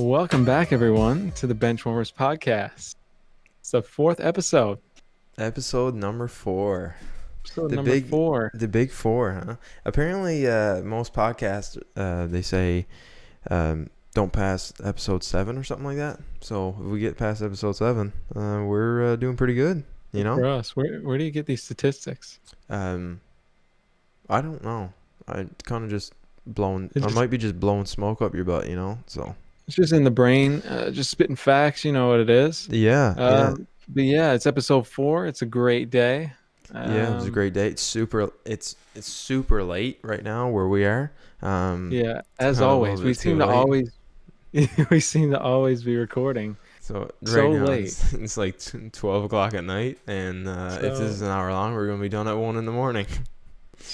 Welcome back, everyone, to the Benchwarmers podcast. It's the fourth episode, Episode number 4. episode The number big 4. the big 4, huh? Apparently most podcasts they say don't pass episode 7 or something like that. So if we get past episode 7, we're doing pretty good, you know? For us. Where do you get these statistics? Um I don't know. I kind of just It's I just, might be just blowing smoke up your butt, you know? So it's just in the brain, just spitting facts. You know what it is. yeah. But yeah, it's episode 4. It's a great day. Yeah, it was a great day. It's super late right now where we are. Yeah, It's as kind of a always, little bit too late. we seem to always be recording So so right now late. it's like 12 o'clock at night, and if this is So, an hour long, we're gonna be done at 1 in the morning.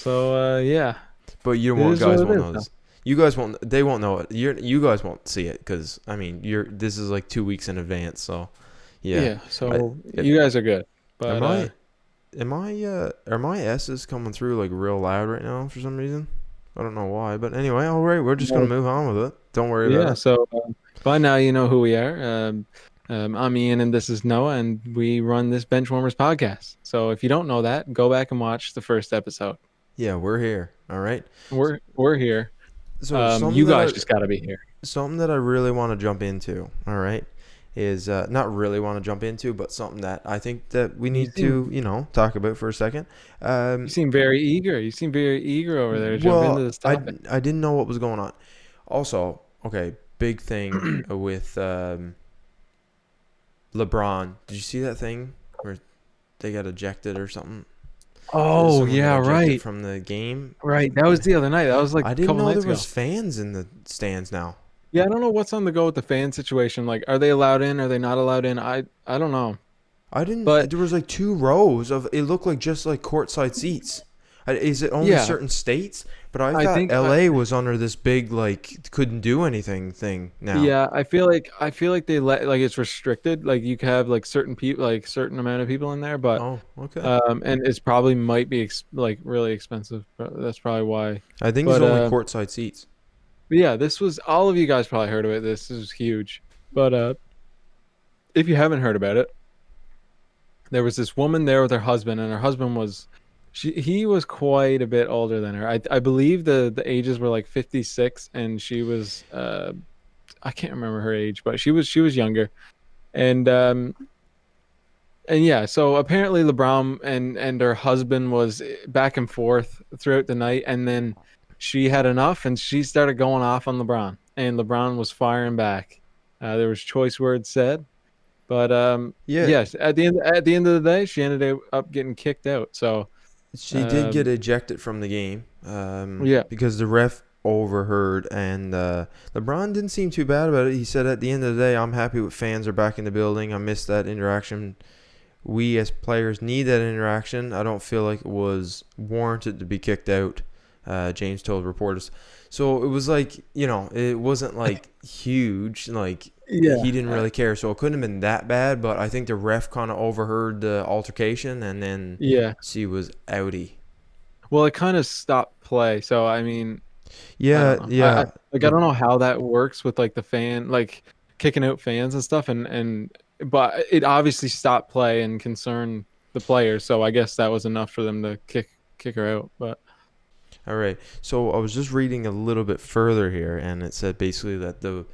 yeah, But you it is guys what it won't is, know though. this. You guys won't. They won't know it. You guys won't see it because I mean, this is like 2 weeks in advance. So yeah. Yeah, I, so it, you guys are good, am but I are my S's coming through like real loud right now for some reason? I don't know why, but anyway, all right, we're just gonna well, move on with it. Don't worry about yeah. it. So by now you know who we are. I'm Ian, and this is Noah, and we run this Benchwarmers podcast. So if you don't know that, go back and watch the first episode. Yeah, we're here. All right. We're here. So You guys just got to be here. something that I really want to jump into, all right, is not really want to jump into, but something that I think that we You need seem to, talk about for a second. you Um, seem very eager. You seem very eager over there to jump into well, this topic. I didn't know what was going on. Also, okay, big thing with LeBron. Did you see that thing where they got ejected or something? Oh Someone yeah, got ejected right, from the game. right. That was the other night. That was like I a didn't couple know there nights was ago. fans in the stands now. Yeah, I don't know what's on the go with the fan situation. Like, are they allowed in? Are they not allowed in? I don't know. I didn't. But There was like 2 rows of. It looked like just like courtside seats. Is it only yeah, certain states? But I I thought think L.A. was under this big like couldn't do anything thing now. yeah, I feel like they let like it's restricted. Like you can have like certain people, like certain amount of people in there, but Oh, okay. and it's probably might be like really expensive. That's probably why. I think it's But only courtside seats. yeah, this was all of you guys probably heard of it. This is huge. But if you haven't heard about it, there was this woman there with her husband, and her husband was he was quite a bit older than her. I believe the ages were like 56, and she was I can't remember her age, but she was younger. And and yeah, so apparently LeBron and her husband was back and forth throughout the night, and then she had enough and she started going off on LeBron, and LeBron was firing back. There was choice words said, but Yeah, yes, at the end of the day, she ended up getting kicked out. So she did get um, ejected from the game. yeah, Because the ref overheard, and LeBron didn't seem too bad about it. He said, "At the end of the day, I'm happy with fans are back in the building. I missed that interaction. We as players need that interaction. I don't feel like it was warranted to be kicked out," James told reporters. So it was like, it wasn't like huge. Like yeah, he didn't really care. So it couldn't have been that bad. But I think the ref kind of overheard the altercation, and then yeah. she was outie. Well, it kind of stopped play. So I mean, I Yeah, don't know. I yeah. like I The don't know how that works with like the fan like kicking out fans and stuff, and but it obviously stopped play and concerned the players. So I guess that was enough for them to kick her out. But All right. So I was just reading a little bit further here, and it said basically that the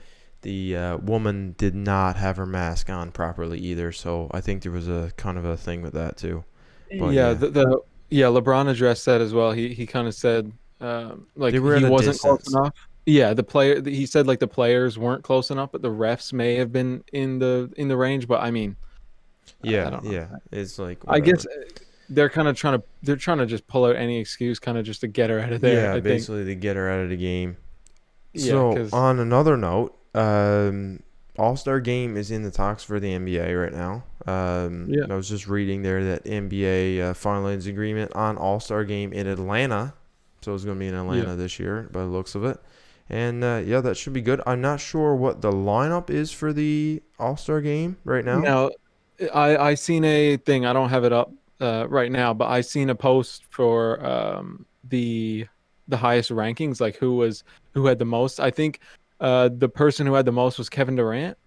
woman did not have her mask on properly either. So I think there was a kind of a thing with that too. But yeah, yeah, the LeBron addressed that as well. He kind of said they like were he at a wasn't close distance. enough. Yeah, he said like the players weren't close enough, but the refs may have been in the range. But I mean, I Yeah, don't know. yeah. It's like I guess whatever. they're trying to just pull out any excuse kind of just to get her out of there, Yeah, I think. basically to get her out of the game. Yeah, So cuz on another note, All-Star Game is in the talks for the NBA right now. yeah. I was just reading there that NBA finalized agreement on All-Star Game in Atlanta. So it's going to be in Yeah. Atlanta this year by the looks of it. And yeah, that should be good. I'm not sure what the lineup is for the All-Star Game right now. Now, I seen a thing. I don't have it up right now, but I seen a post for the highest rankings, like who had the most. I think The person who had the most was Kevin Durant.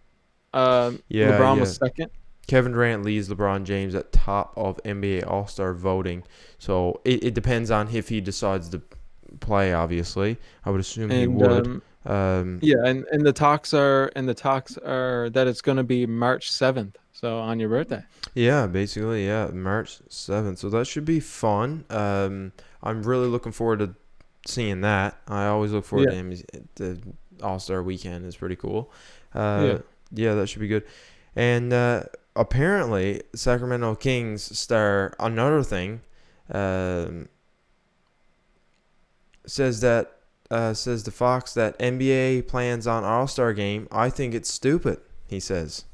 Yeah, LeBron yeah. was second. Kevin Durant leads LeBron James at top of NBA All Star voting. So it depends on if he decides to play. Obviously, I would assume he And would. Um, yeah, and the talks are that it's going to be March 7th, so on your birthday. yeah, basically, yeah, March 7th. So that should be fun. I'm really looking forward to seeing that. I always look forward Yeah, to him. The All Star weekend is pretty cool. yeah. Uh, yeah, that should be good. And apparently, Sacramento Kings star another thing um, says that says to Fox that NBA plans on All Star game. I think it's stupid. He says.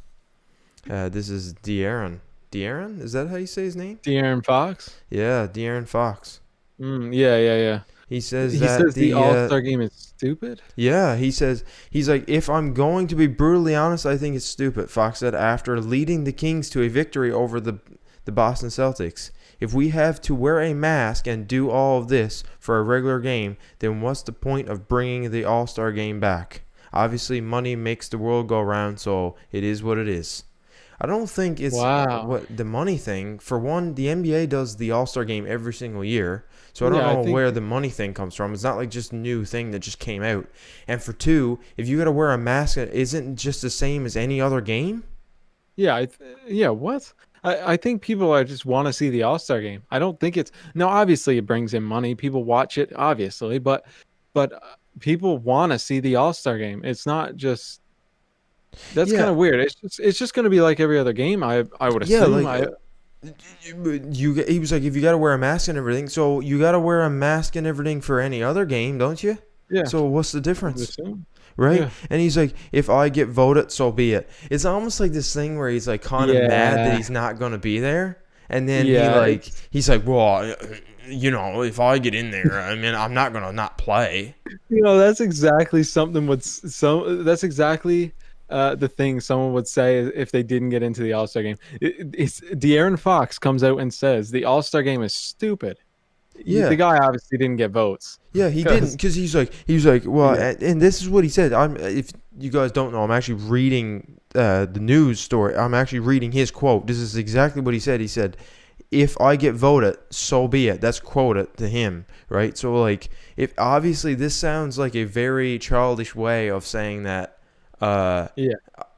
This is De'Aaron. De'Aaron, is that how you say his name? De'Aaron Fox. Yeah, De'Aaron Fox. Yeah, yeah, yeah. He says He that says the All-Star game is stupid. yeah, he says he's like, if I'm going to be brutally honest, I think it's stupid. Fox said after leading the Kings to a victory over the Boston Celtics. If we have to wear a mask and do all of this for a regular game, then what's the point of bringing the All-Star game back? Obviously, money makes the world go round, so it is what it is. I don't think it's Wow. what the money thing. For one, the NBA does the All-Star game every single year. So I don't Yeah, I know think where the money thing comes from. It's not like just a new thing that just came out. And for two, if you got to wear a mask, it isn't just the same as any other game. yeah, yeah, what? I think people are just want to see the All-Star game. I don't think it's no, obviously it brings in money. People watch it, obviously, but people want to see the All-Star game. It's not just that's kind Yeah, of weird. It's just going to be like every other game. I would yeah, assume. like he was like, if you got to wear a mask and everything, so you got to wear a mask and everything for any other game, don't you? Yeah, So what's the I would difference? assume. Right? Yeah. And he's like, if I get voted, so be it. It's almost like this thing where he's like kind of mad that Yeah. he's not gonna be there, and then Yeah, he's like, well, if I get in there, I mean, I'm not gonna not play. that's exactly something would that's exactly the thing someone would say if they didn't get into the All-Star game. It's De'Aaron Fox comes out and says the All-Star game is stupid. The Yeah, guy obviously didn't get votes yeah, he didn't because because he's like, well, yeah, and this is what he said. If you guys don't know, I'm actually reading the news story. I'm actually reading his quote. This is exactly what he said. He said, if I get voted, so be it. That's quoted to him, right? So like, if obviously this sounds like a very childish way of saying that uh, yeah,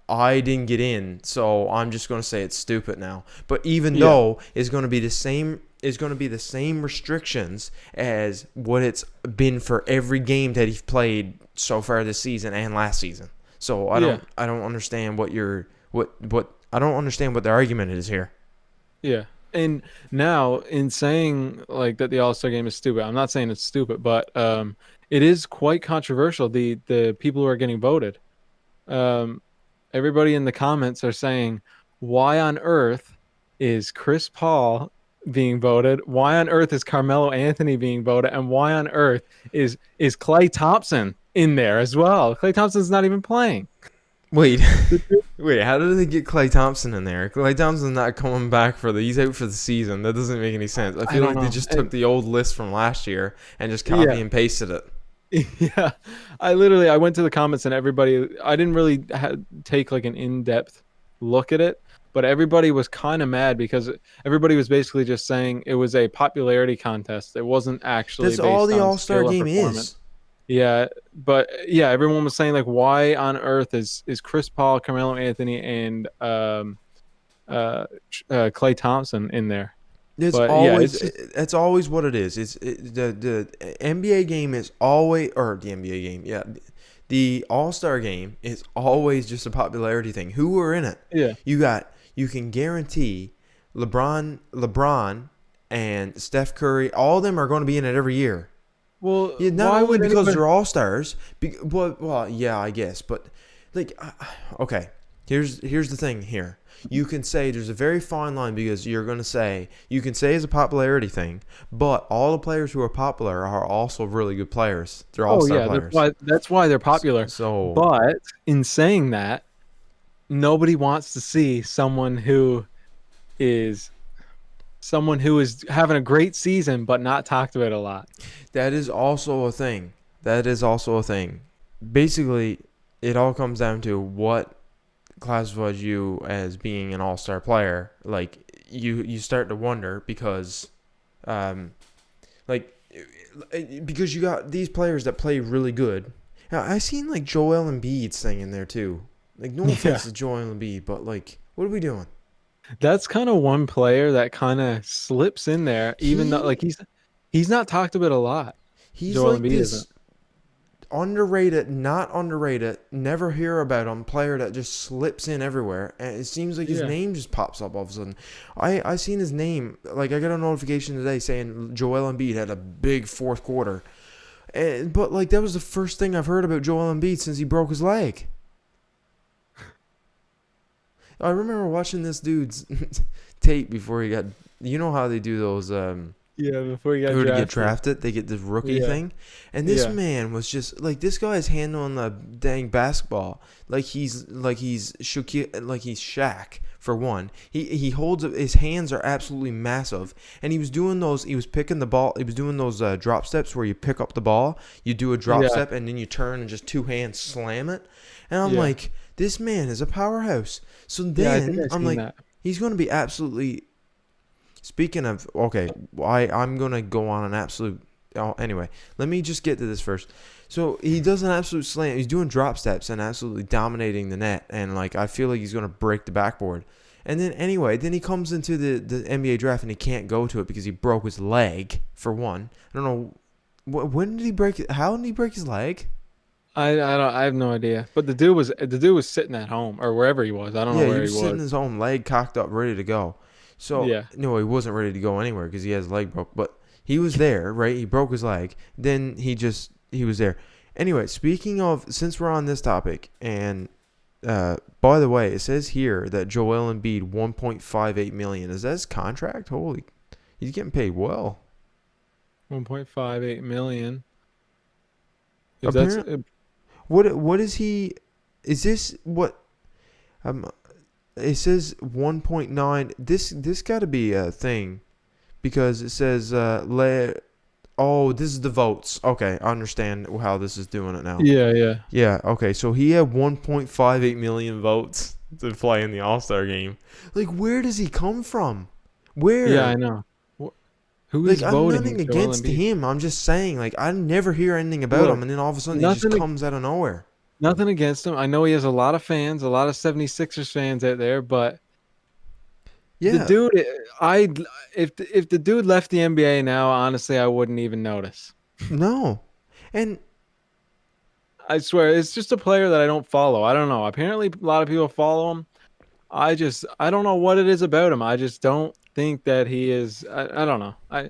I didn't get in, so I'm just gonna say it's stupid now. But even yeah, though it's gonna be the same, it's gonna be the same restrictions as what it's been for every game that he's played so far this season and last season. So yeah, I don't understand what I don't understand what the argument is here. yeah. And now in saying like that the All-Star game is stupid, I'm not saying it's stupid, but it is quite controversial. The people who are getting voted. Um, Everybody in the comments are saying, why on earth is Chris Paul being voted? Why on earth is Carmelo Anthony being voted? And why on earth is Klay Thompson in there as well? Klay Thompson's not even playing. Wait, wait, how did they get Klay Thompson in there? Klay Thompson's not coming back he's out for the season. That doesn't make any sense. I I feel don't like they know. just took the old list from last year and just copy Yeah. and pasted it. Yeah, I went to the comments and everybody. I didn't really take like an in-depth look at it, but everybody was kind of mad because everybody was basically just saying it was a popularity contest. It wasn't actually That's all based the on All-Star skill and game performance. is. Yeah, but yeah, everyone was saying like, why on earth is Chris Paul, Carmelo Anthony, and Klay Thompson in there? It's But yeah, always it's just that's always what it is. The NBA game is always or the NBA game, yeah. The All-Star game is always just a popularity thing. Who are in it? yeah. You can guarantee LeBron and Steph Curry, all of them are going to be in it every year. Well, Yeah, not why only would because anybody? they're all stars. Well, yeah, I guess, but like, okay. Here's the thing here. You can say there's a very fine line because you're gonna say you can say it's a popularity thing, but all the players who are popular are also really good players. They're all Oh star yeah, players. that's why they're popular. So But in saying that, nobody wants to see is someone who is having a great season but not talked about a lot. that is also a thing. That is also a thing. basically, it all comes down to what classifies you as being an all-star player. Like you start to wonder because, um, like because you got these players that play really good. Now, I seen like Joel Embiid thing in there too. Like no Yeah. offense to Joel Embiid, but like what are we doing? That's kind of one player that kind of slips in there, even though He like he's not talked about a lot. he's Joel like Embiid isn't. this underrated, not underrated, never hear about him player that just slips in everywhere, and it seems like his Yeah. name just pops up all of a sudden. I seen his name, like I got a notification today saying Joel Embiid had a big fourth quarter, but like that was the first thing I've heard about Joel Embiid since he broke his leg. I remember watching this dude's tape before he got. You know how they do those Yeah, before he got who to get drafted. drafted, they get this rookie Yeah. thing, and this Yeah. man was just like this guy's handling the dang basketball like he's Shaq for one. He holds his hands are absolutely massive, and he was doing those. He was picking the ball. He was doing those drop steps where you pick up the ball, you do a drop Yeah. step, and then you turn and just two hands slam it. And I'm Yeah. like, this man is a powerhouse. So Yeah, I think then I've I'm seen like, that. he's going to be absolutely. Speaking of, okay, I'm gonna go on an absolute. Oh, anyway, let me just get to this first. So he does an absolute slam. He's doing drop steps and absolutely dominating the net, and like I feel like he's gonna break the backboard. And then anyway, then he comes into the NBA draft and he can't go to it because he broke his leg for one. I don't know when did he break it? How did he break his leg? I have no idea. But the dude was sitting at home or wherever he was. I don't know Yeah, he where he was sitting was. his own leg cocked up, ready to go. So Yeah. no, he wasn't ready to go anywhere because he had his leg broke. But he was there, right? He broke his leg. Then he was there. Anyway, speaking of, since we're on this topic, and by the way, it says here that Joel Embiid 1.58 million. Is that his contract? Holy, he's getting paid well. 1.58 million. If that's Apparently, what is he? Is this what? Um, it says 1.9. This got to be a thing because it says oh, this is the votes. Okay, I understand how this is doing it now. yeah, yeah. Yeah, okay. So he had 1.58 million votes to play in the All-Star game. Like where does he come from? Yeah, I Where? know. Who Like is I'm voting nothing Joel against Embiid? him. I'm just saying like I never hear anything about him Look, and then all of a sudden he just nothing comes out of nowhere. nothing against him. I know he has a lot of fans, a lot of 76ers fans out there, but the Yeah. dude I if the dude left the NBA now, honestly, I wouldn't even notice. No. And I swear, it's just a player that I don't follow. I don't know. Apparently, a lot of people follow him. I don't know what it is about him. I just don't think that he is. I don't know.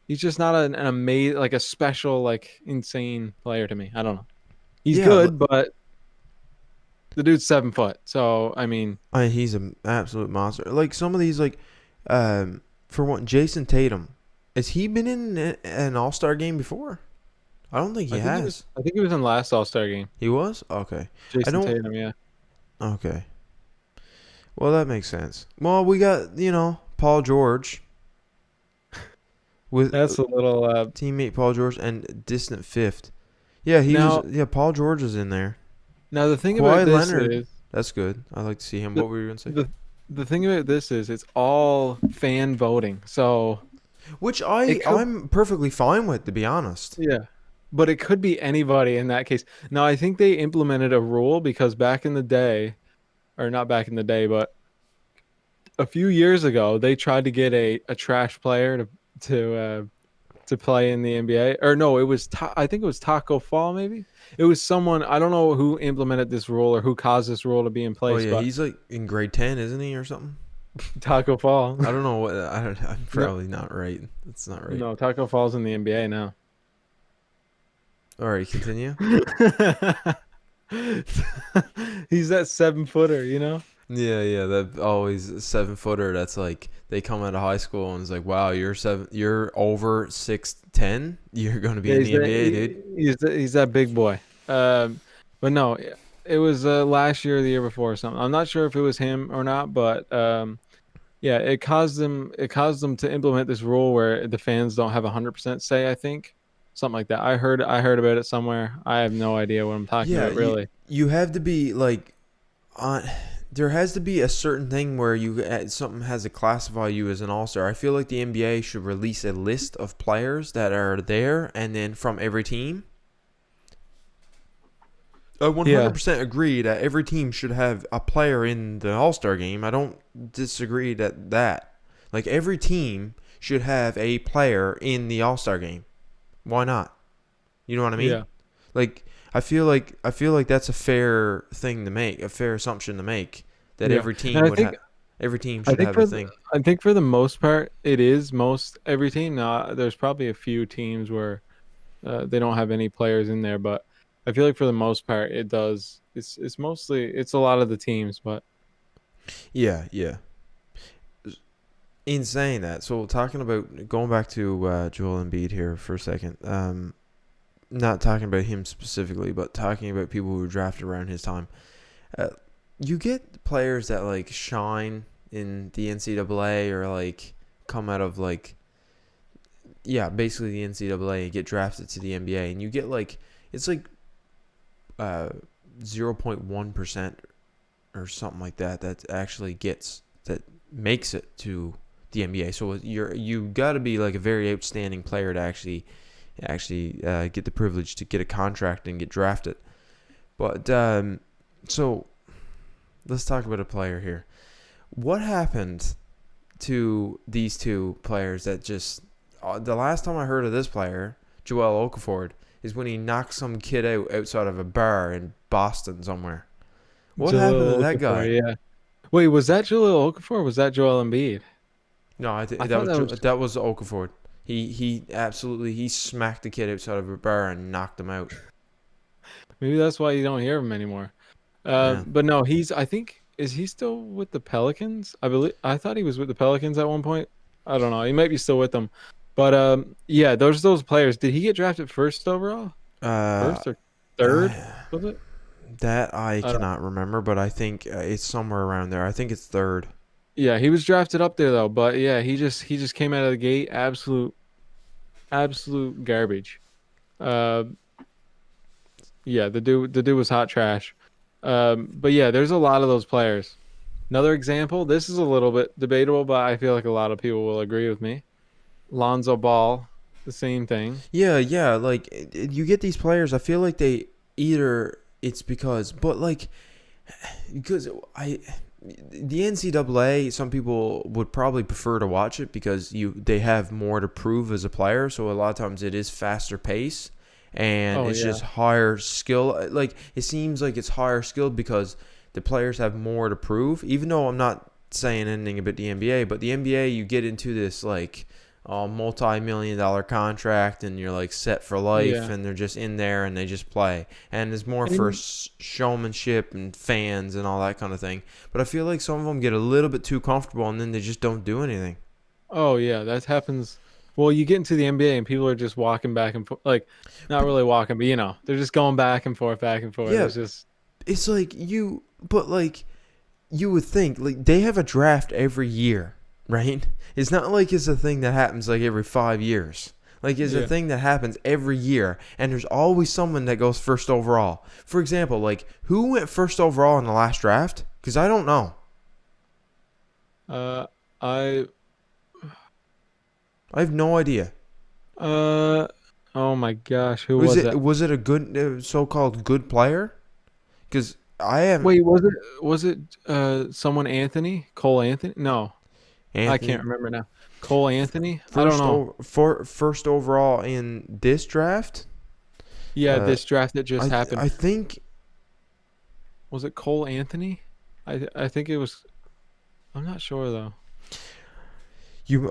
He's just not an amazing, like a special, like insane player to me. I don't know. He's yeah, good, but the dude's 7 foot. So I mean, he's an absolute monster. Like some of these, like, for one, Jason Tatum, has he been in an All Star game before? I don't think he I think he was. has. I think he was in last All Star game. He was okay. I Jason don't. Tatum. Yeah. Okay. Well, that makes sense. Well, we got Paul George with That's a little. teammate Paul George and distant fifth. Yeah, he was. Now, Yeah, Paul George is in there. now the thing about Kawhi this Leonard. is That's good. I like to see him. the What were you gonna say? the the thing about this is it's all fan voting. So Which it could. I'm perfectly fine with, to be honest. Yeah. But it could be anybody in that case. Now, I think they implemented a rule because back in the day, or not back in the day, but a few years ago, they tried to get a trash player to play in the NBA. Or no, I think it was Taco Fall maybe. It was someone I don't know who implemented this rule or who caused this rule to be in Oh place, yeah, but he's like in grade 10, isn't he, or something? Taco Fall. I don't know what. I don't. I'm No, probably not right. That's not right. no, Taco Fall's in the NBA now. All right, continue. He's that 7 footer, you know? Yeah, yeah. That always 7 footer. That's like they come out of high school and it's like, wow, you're over 6'10". You're gonna be Yeah, in the NBA, dude. he's that big boy. But no, it was last year or the year before or something. I'm not sure if it was him or not, but yeah, it caused them to implement this rule where the fans don't have 100% say, I think. something like that. I heard about it somewhere. I have no idea what I'm talking Yeah, about, really. you have to be like on. There has to be a certain thing where something has to classify you as an all-star. I feel like the NBA should release a list of players that are there, and then from every team. I Yeah, 100% agree that every team should have a player in the All-Star game. I don't disagree that. Like every team should have a player in the All-Star game. Why not? You know what I mean? yeah, Like I feel like that's a fair thing to make, a fair assumption to make that yeah. And I think every team I should think have a for the, thing. I think for the most part, it is most every team. Now, there's probably a few teams where they don't have any players in there, but I feel like for the most part, it does. It's mostly it's a lot of the teams, but Yeah, yeah. In saying that, so talking about going back to Joel Embiid here for a second. Not talking about him specifically, but talking about people who were drafted around his time. Uh, you get players that like shine in the NCAA or like come out of like basically the NCAA and get drafted to the NBA, and you get like it's like 0.1% or something like that actually that makes it to the NBA. So you got to be like a very outstanding player to actually get the privilege to get a contract and get drafted. But so let's talk about a player here. What happened to these two players that just the last time I heard of this player, Joelle Okaford, is when he knocked some kid out outside of a bar in Boston somewhere. What happened to Jahlil that Okafor, guy? yeah. Wait, was that Jahlil Okafor? Or was that Joel Embiid? No, I thought that was that was Okaford. He absolutely he smacked the kid outside of a bar and knocked him out. maybe that's why you don't hear him anymore. Yeah. But no, he's. I think is he still with the Pelicans? I thought he was with the Pelicans at one point. I don't know. He might be still with them. But yeah, those players. Did he get drafted first overall? Uh, First or third? I, Was it? that I I don't. cannot remember, but I think it's somewhere around there. I think it's third. Yeah, he was drafted up there though. But yeah, he just came out of the gate absolute garbage. Uh, yeah, the dude was hot trash. But yeah, there's a lot of those players. Another example, this is a little bit debatable, but I feel like a lot of people will agree with me. Lonzo Ball, the same thing. Yeah, yeah. Like you get these players. I feel like they either it's because, but like because I the NCAA. Some people would probably prefer to watch it because they have more to prove as a player. So a lot of times it is faster pace and Oh it's yeah. just higher skill. Like it seems like it's higher skilled because the players have more to prove. Even though I'm not saying anything about the NBA, but the NBA you get into this like multi-million-dollar contract and you're like set for life Yeah. and they're just in there and they just play and it's more for And showmanship and fans and all that kind of thing, but I feel like some of them get a little bit too comfortable and then they just don't do anything. oh yeah, that happens. Well, you get into the NBA and people are just walking back and forth, like not But really walking, but they're just going back and forth, back and forth. yeah, It's just it's like but like you would think like they have a draft every year, right? It's not like it's a thing that happens like every 5 years. Like it's a yeah. thing that happens every year, and there's always someone that goes first overall. For example, like who went first overall in the last draft? Because I don't know. Uh, I I have no idea. uh, oh my gosh, who Was was it it? was it a good so-called good player? Because I am Wait, was it someone Anthony? Cole Anthony? No, I Anthony can't remember now. Cole Anthony? I don't know. first overall in this draft. Yeah, Uh, this draft that just happened. I think Was it Cole Anthony? I think it was. I'm not sure though.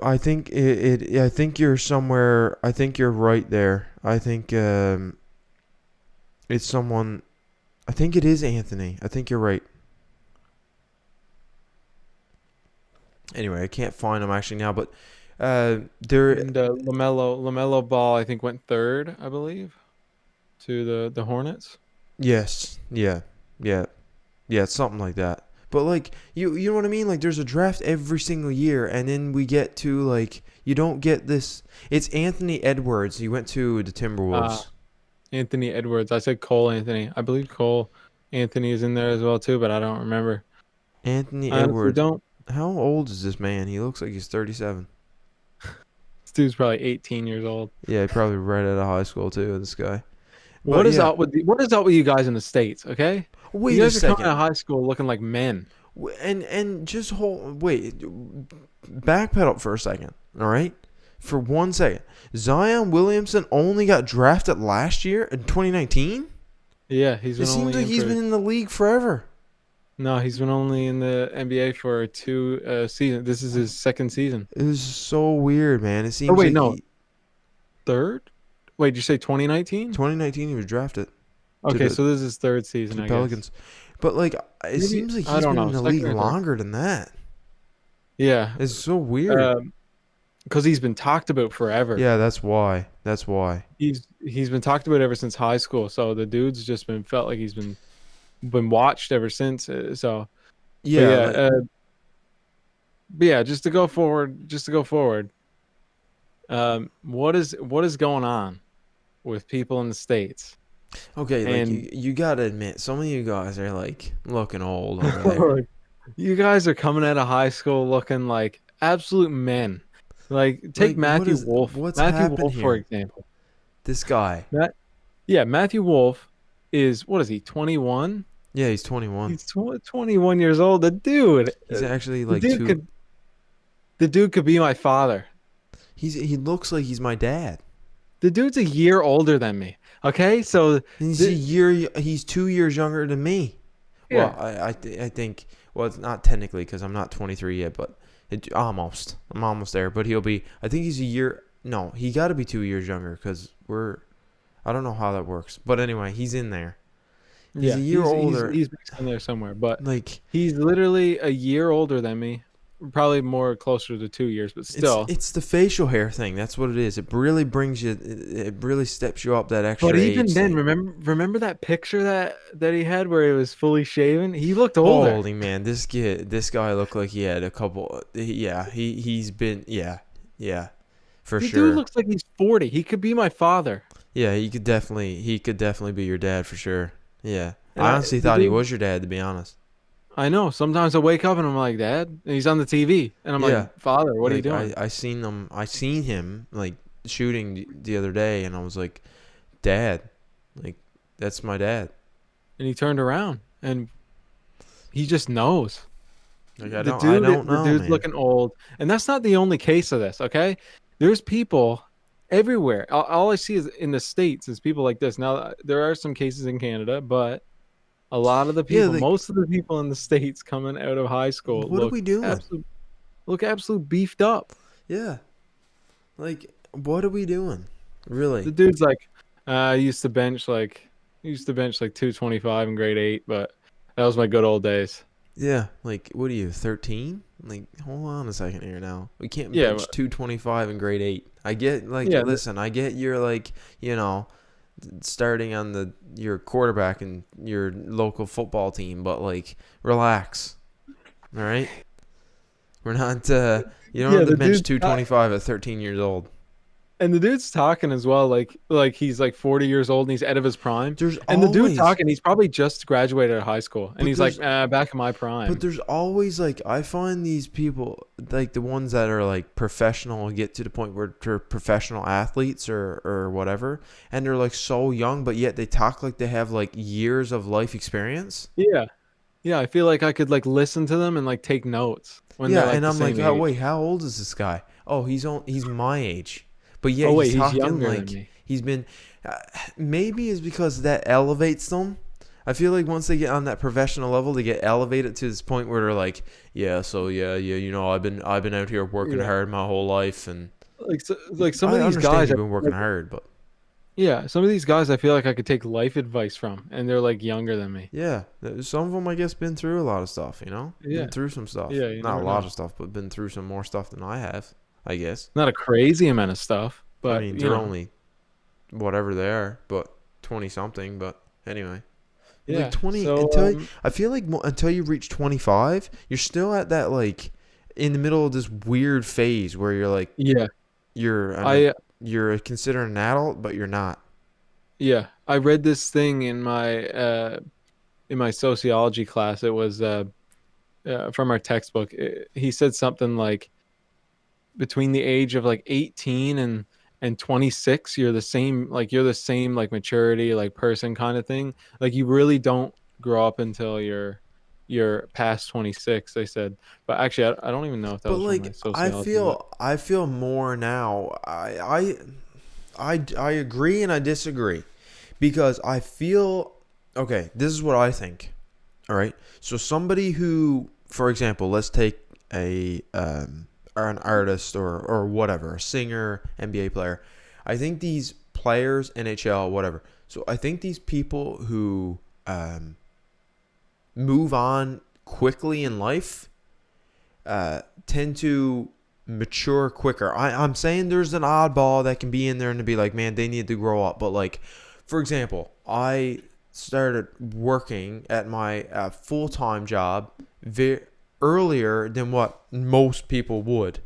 I think I think you're somewhere. I think you're right there. I think it's someone. I think it is Anthony. I think you're right. Anyway, I can't find him actually now, but there. And Lamelo Ball, I think went third, I believe, to the Hornets. Yes, yeah, yeah, yeah, something like that. But like you know what I mean? Like there's a draft every single year, and then we get to like you don't get this. It's Anthony Edwards. He went to the Uh, Timberwolves. Anthony Edwards. I said Cole Anthony. I believe Cole Anthony is in there as well too, but I don't remember. Anthony I honestly Edwards. don't. How old is this man? He looks like he's 37. This dude's probably 18 years old. Yeah, probably right out of high school too. This guy. What But is yeah, up with what is up with you guys in the States? Okay, you wait a guys are coming out second. of high school looking like men. And just hold wait, backpedal for a second. All right, for 1 second. Zion Williamson only got drafted last year in 2019. Yeah, he's It been seems only like in he's for been in the league forever. no, he's been only in the NBA for two season. This is his second season. It was so weird, man. It Oh seems wait, like no, third. Wait, did you say 2019? 2019 he was drafted to Okay, the so this is his third season, I guess. Pelicans. But like it Maybe seems like I he's don't been know, in the second league or third. longer than that. Yeah, It's so weird. because he's been talked about forever. Yeah, that's why. That's why. He's been talked about ever since high school. So the dude's just been felt like he's been watched ever since. So, but Yeah, like but yeah, just to go forward. What is going on with people in the States? okay, like And you gotta admit, some of you guys are like looking old over there. you guys are coming out of high school looking like absolute men. Like take Like Matthew Wolf. what's Matthew happened Wolf, for here? example. This guy. Matt, yeah, Matthew Wolf is what is he? 21. Yeah, he's 21. He's 21 years old. He's actually The like dude two. could, the dude could be my father. He looks like he's my dad. The dude's a year older than me. Okay, so And the, he's 2 years younger than me. Well, yeah, I think, well, it's not technically because I'm not 23 yet, but almost. I'm almost there. But he'll be, I think he's a year, no, he got to be 2 years younger because I don't know how that works. But anyway, he's in there. He's yeah, a year older. he's mixed in there somewhere, but Like, he's literally a year older than me. Probably more closer to 2 years, but still. it's the facial hair thing. That's what it is. It really brings you, it really steps you up that extra But even age then, thing. remember that picture that he had where he was fully shaven? He looked older. Holy man, this guy looked like he had a couple. Yeah, he's been. Yeah, for The sure. dude looks like he's 40. He could be my father. Yeah, he could definitely be your dad for sure. Yeah, And I honestly the thought he dude, was your dad, to be honest. I know. Sometimes I wake up and I'm like, Dad, and he's on the TV, and I'm Yeah, like, Father, what are you like doing? I seen him like shooting the other day, and I was like, Dad, like that's my dad. And he turned around, and he just knows. Like I The don't the know, dude's man. looking old, and that's not the only case of this. Okay, there's people everywhere. All I see is in the States is people like this. Now there are some cases in Canada, but a lot of the Yeah, people, like most of the people in the States coming out of high school what are we doing? look absolute beefed up. Yeah, like what are we doing? Really? The dude's like, I used to bench like 225 in grade 8, but that was my good old days. Yeah, like what are you, 13? Like hold on a second here now. We can't Yeah, bench 225 in grade 8. I get like yeah, listen, I get you're like, starting on your quarterback in your local football team, but like relax. All right? We're not you don't yeah. have to The bench dude, 225 at 13 years old. and the dude's talking as well, like he's like 40 years old and he's out of his prime. There's And the dude always talking, he's probably just graduated high school, and but he's like, there's back in my But prime. there's always like I find these people like the ones that are like professional get to the point where they're professional athletes or whatever, and they're like so young, but yet they talk like they have like years of life experience. Yeah, yeah. I feel like I could like listen to them and like take notes when they're Yeah, like and the I'm like, same oh age. wait, how old is this guy? Oh, he's my age, but yet Oh he's wait, he's talking younger than like me. he's been. Uh, Maybe it's because that elevates them. I feel like once they get on that professional level, they get elevated to this point where they're like, yeah, so yeah, I've been out here working Yeah, hard my whole life, and like some I of these understand guys, you've been working hard, but yeah, some of these guys I feel like I could take life advice from, and they're like younger than me. yeah, some of them I guess been through a lot of stuff, Yeah, been through some stuff, yeah, you not a never lot know. of stuff, but been through some more stuff than I have, I guess. Not a crazy amount of stuff, I but mean, they're only whatever they are, but 20 something, but anyway. Like Yeah. 20 So until I feel like until you reach 25, you're still at that like in the middle of this weird phase where you're like yeah, you're an I you're considered an adult, but you're not. yeah, I read this thing in my sociology class. It was from our textbook. He said something like between the age of like 18 and 26, you're the same like maturity, like person kind of thing. Like you really don't grow up until you're past 26, they said. But actually, I don't even know if that But was from my like sociology, but I feel more now. I agree and I disagree because I feel okay, this is what I think. All right. So somebody who, for example, let's take a or an artist or whatever, a singer, NBA player. I think these players, NHL, whatever. So I think these people who move on quickly in life tend to mature quicker. I'm saying there's an oddball that can be in there and to be like, man, they need to grow up. But like, for example, I started working at my full-time job very earlier than what most people would.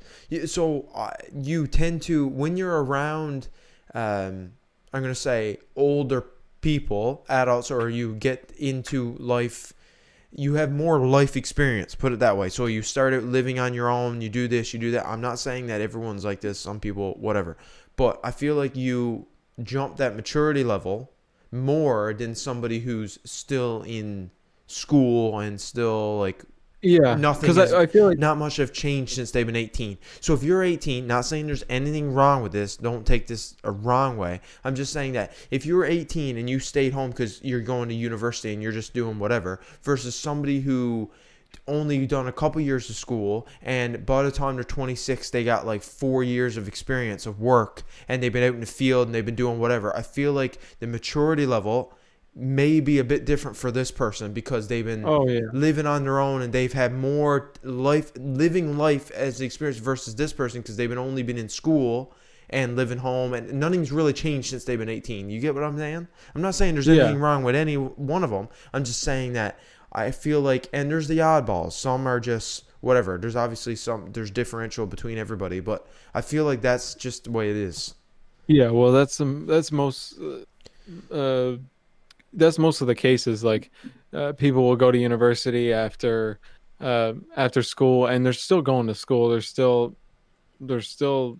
So you tend to, when you're around, I'm going to say older people, adults, or you get into life, you have more life experience, put it that way. So you started living on your own, you do this, you do that. I'm not saying that everyone's like this, some people, whatever. But I feel like you jump that maturity level more than somebody who's still in school and still like yeah, nothing because is I feel like not much have changed since they've been 18. So if you're 18, not saying there's anything wrong with this, don't take this a wrong way. I'm just saying that if you're 18 and you stayed home because you're going to university and you're just doing whatever versus somebody who only done a couple years of school and by the time they're 26 they got like 4 years of experience of work and they've been out in the field and they've been doing whatever. I feel like the maturity level may be a bit different for this person because they've been oh yeah. living on their own and they've had more life living life as the experience versus this person because they've been only been in school and living home and nothing's really changed since they've been 18. You get what I'm saying? I'm not saying there's Yeah. anything wrong with any one of them. I'm just saying that I feel like, and there's the oddballs, some are just whatever, there's obviously some, there's differential between everybody, but I feel like that's just the way it is. Yeah, well, uh that's most of the cases. Like, people will go to university after school, and they're still going to school. They're still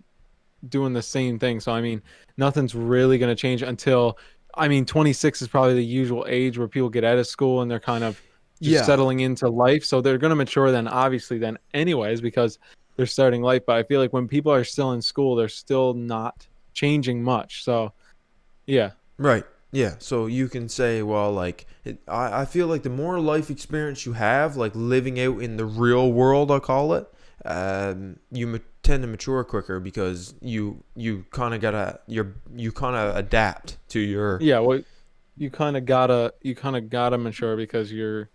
doing the same thing. So I mean, nothing's really going to change until, I mean, 26 is probably the usual age where people get out of school and they're kind of just Yeah. settling into life. So they're going to mature then, obviously, then anyways, because they're starting life. But I feel like when people are still in school, they're still not changing much. So yeah, Right. Yeah. So you can say, well, like, I feel like the more life experience you have, like living out in the real world, I'll call it, tend to mature quicker because you kind of gotta you kind of adapt to your. yeah. Well, you kind of gotta mature because you're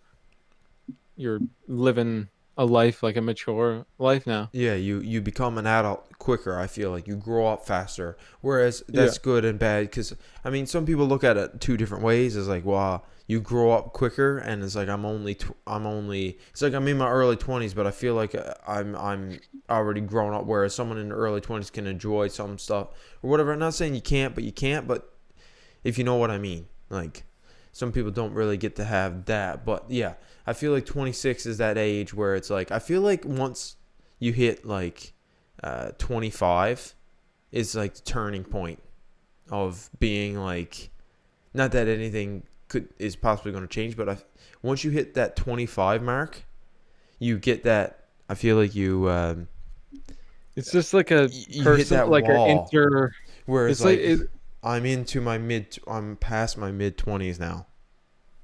living a life, like a mature life now. Yeah, you become an adult quicker. I feel like you grow up faster. Whereas Yeah. that's good and bad because I mean some people look at it two different ways. It's like, wow, you grow up quicker, and it's like I'm only. It's like I'm in my early 20s, but I feel like I'm already grown up. Whereas someone in the early 20s can enjoy some stuff or whatever. I'm not saying you can't, but you can't. But if you know what I mean, like some people don't really get to have that. But yeah, I feel like 26 is that age where it's like I feel like once you hit like 25 is like the turning point of being like not that anything could is possibly going to change, but once you hit that 25 mark, you get that. I feel like It's just like a you hit person, that like an wall inter. where it's It's like like it, I'm past my mid 20s now.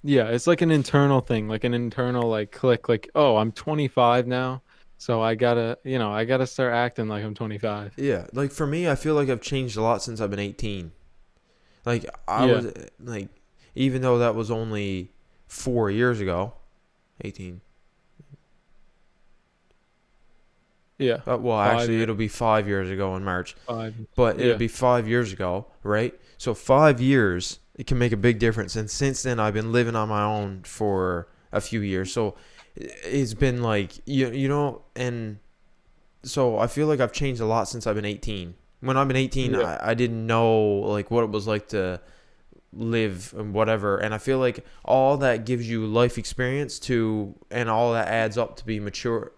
yeah, it's like an internal thing, like an internal like click, like, oh, I'm 25 now, so I gotta start acting like I'm 25. Yeah, like for me, I feel like I've changed a lot since I've been 18. Like I Yeah, was like, even though that was only 4 years ago, 18. Yeah, Well, 5 years, actually, it'll be 5 years ago in March, 5. but it'll Yeah, be 5 years ago, right? So 5 years, it can make a big difference. And since then, I've been living on my own for a few years. So it's been like and so I feel like I've changed a lot since I've been 18. When I've been 18, yeah, I didn't know like what it was like to live and whatever. And I feel like all that gives you life experience and all that adds up to be mature,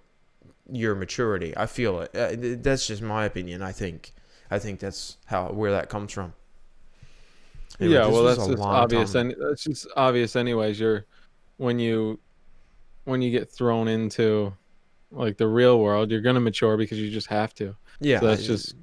your maturity. I feel it. That's just my opinion. I think that's where that comes from. Anyway, yeah. this Well, was a that's just long obvious, time. and that's just obvious, anyways. When you when you get thrown into like the real world, you're gonna mature because you just have to. Yeah, So that's just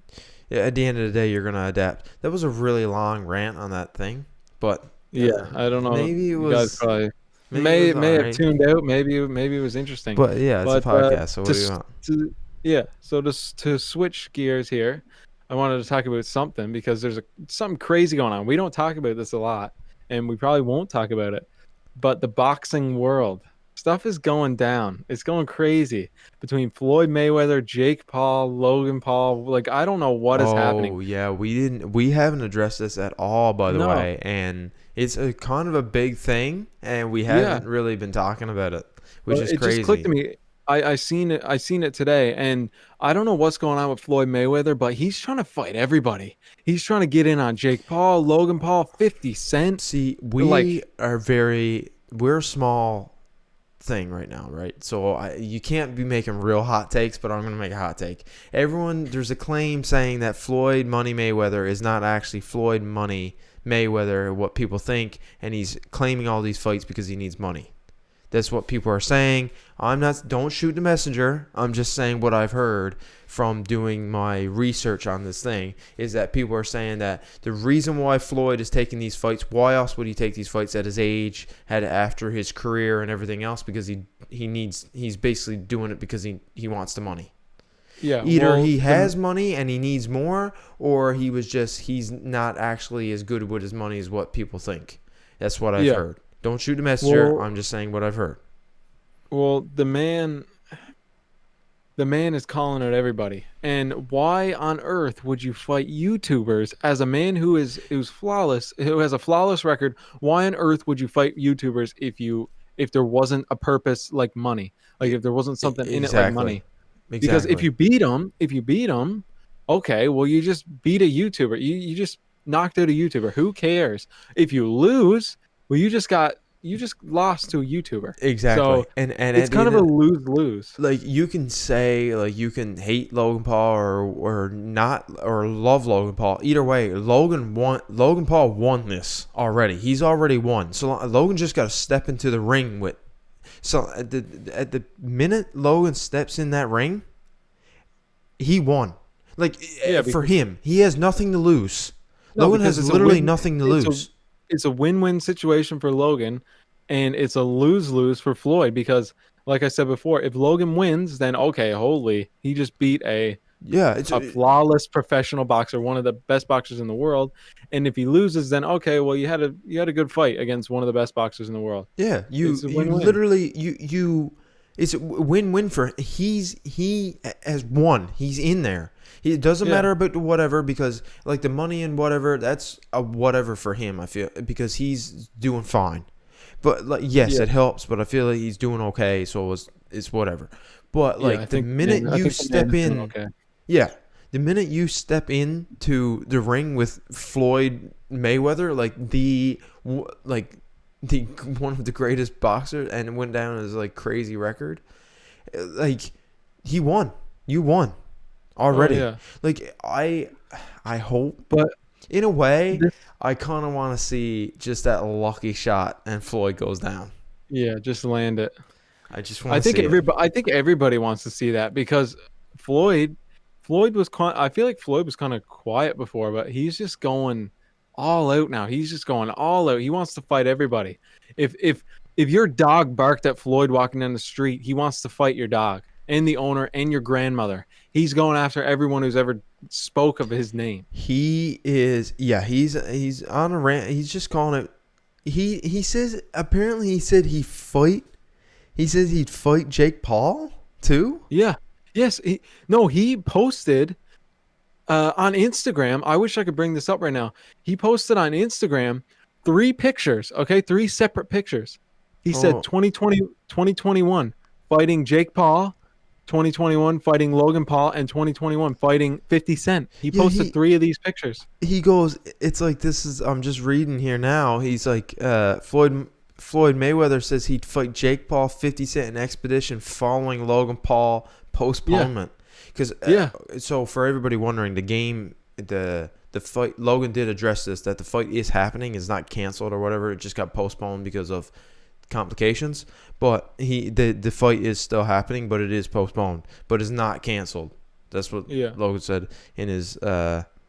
yeah. At the end of the day, you're gonna adapt. That was a really long rant on that thing, but yeah. I don't know. maybe it You guys was probably maybe it was all may have right. tuned out. Maybe it was interesting, But yeah, it's a but podcast. So to what do you s- want? to yeah. So to switch gears here, I wanted to talk about something because there's something crazy going on. We don't talk about this a lot, and we probably won't talk about it. But the boxing world stuff is going down. It's going crazy between Floyd Mayweather, Jake Paul, Logan Paul. Like I don't know what is happening. Oh yeah, we haven't addressed this at all, by the No. way, and it's a kind of a big thing, and we Yeah. haven't really been talking about it, which Well, is it just clicked to crazy. me. I seen it today, and I don't know what's going on with Floyd Mayweather, but he's trying to fight everybody. He's trying to get in on Jake Paul, Logan Paul, 50 Cent. See, Like, we're a small thing right now, right? So you can't be making real hot takes, but I'm gonna make a hot take. There's a claim saying that Floyd Money Mayweather is not actually Floyd Money Mayweather, what people think, and he's claiming all these fights because he needs money. That's what people are saying. Don't shoot the messenger. I'm just saying what I've heard from doing my research on this thing is that people are saying that the reason why Floyd is taking these fights, why else would he take these fights at his age, after his career and everything else, because he's basically doing it because he wants the money. yeah, Either well, he has money and he needs more, or he's not actually as good with his money as what people think. That's what I've yeah, heard. Don't shoot the messenger. well, I'm just saying what I've heard. well, the man is calling out everybody. And why on earth would you fight YouTubers as a man who's flawless, who has a flawless record? Why on earth would you fight YouTubers if there wasn't a purpose like money? Like if there wasn't something in it like Exactly. money? Because Exactly. if you beat them, okay, well you just beat a YouTuber. You just knocked out a YouTuber. Who cares? If you lose, well you just lost to a YouTuber. Exactly. So And it's at the kind end of a of lose lose. like you can say like you can hate Logan Paul or not or love Logan Paul. Either way, Logan Paul won this already. He's already won. So Logan just got to step into the ring with. So at the minute Logan steps in that ring, he won. Like Yeah, for because him, he has nothing to lose. no, Logan because has it's a literally win. nothing to It's lose. a win-win situation for Logan, and it's a lose-lose for Floyd because, like I said before, if Logan wins, then okay, holy, he just beat Yeah, a flawless professional boxer, one of the best boxers in the world. And if he loses, then okay, well you had a good fight against one of the best boxers in the world. yeah. It's a You win-win. literally it's a win-win for he has won. He's in there. It doesn't Yeah, matter about whatever because like the money and whatever that's a whatever for him. I feel because he's doing fine. But like yes, yeah, it helps. But I feel like he's doing okay. So it's whatever. But yeah. like the minute I you think the man step is doing in, okay. yeah, the minute you step into the ring with Floyd Mayweather, like the one of the greatest boxers, and it went down as like crazy record, like he won. You won Oh already. yeah, Like I hope but in a way this, I kind of want to see just that lucky shot and Floyd goes down. yeah, just land it. I just want to see it. I think everybody wants to see that because Floyd Floyd was I feel like Floyd was kind of quiet before, but he's just going all out now. He's just going all out. He wants to fight everybody. If if if your dog barked at Floyd walking down the street, he wants to fight your dog and the owner and your grandmother. He's going after everyone who's ever spoke of his name. He is, yeah. He's on a rant. He's just calling it. He says apparently he said he fight. He says he'd fight Jake Paul too. Yeah. Yes, he posted on Instagram. I wish I could bring this up right now. He posted on Instagram three pictures, okay? Three separate pictures. He said Oh, 2020, 2021 fighting Jake Paul, 2021 fighting Logan Paul, and 2021 fighting 50 Cent. He yeah. posted three of these pictures. He goes. It's like this is. I'm just reading here now. He's like Floyd Mayweather says he'd fight Jake Paul, 50 Cent in expedition following Logan Paul Yeah. postponement. Because Yeah. so for everybody wondering, the fight, Logan did address this, that the fight is happening, is not canceled or whatever. It just got postponed because of complications. But the fight is still happening, but it is postponed, but it's not canceled. That's what Yeah. Logan said in his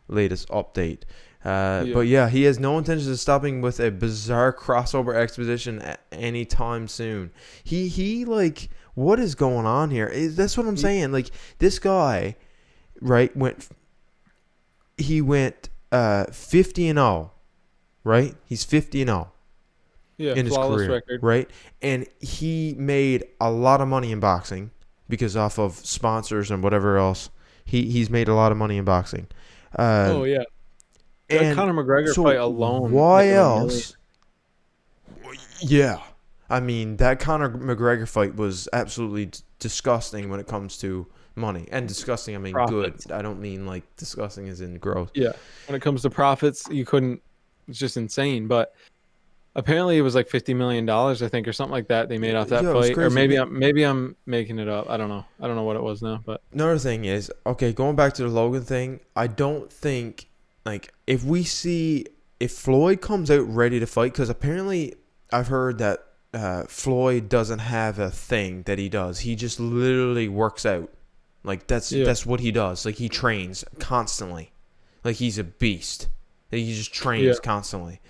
latest update. Yeah. But yeah, he has no intentions of stopping with a bizarre crossover expedition anytime soon. He like, what is going on here? That's what I'm saying. Like, this guy, right, he went 50 and 0, right? He's 50 and 0 Yeah. in his Flawless career, record. right? And he made a lot of money in boxing because off of sponsors and whatever else. He's made a lot of money in boxing. Oh Um, yeah. That and Conor McGregor so fight alone made why him a million. else? Yeah. I mean, that Conor McGregor fight was absolutely disgusting when it comes to money. And disgusting, I mean good. Profits. I don't mean like disgusting as in gross. Yeah. When it comes to profits, you couldn't. It's just insane. But apparently, it was like $50 million, I think, or something like that. They made off that Yeah, it was fight, or crazy. maybe I'm making it up. I don't know. I don't know what it was now, but Another thing is, okay, going back to the Logan thing, I don't think, like, if Floyd comes out ready to fight, because apparently I've heard that Floyd doesn't have a thing that he does. He just literally works out. Like, yeah. that's what he does. Like, he trains constantly. Like, he's a beast. Like, he just Yeah. trains constantly.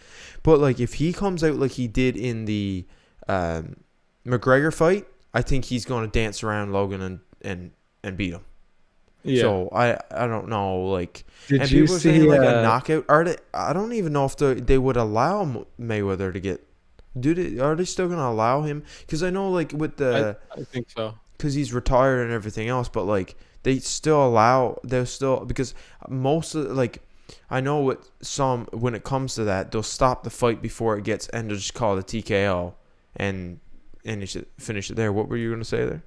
But, like, if he comes out like he did in the um, McGregor fight, I think he's going to dance around Logan and beat him. Yeah. So I don't know, like, Did and you people are saying see? like a knockout. Are they? I don't even know if they would allow Mayweather to get. Are they still gonna allow him? Because I know, like, with I think so. because he's retired and everything else, but like they'll still, because most of, like, I know with some, when it comes to that, they'll stop the fight before it gets, and they'll just call it a TKO and you should finish it there. What were you gonna say there?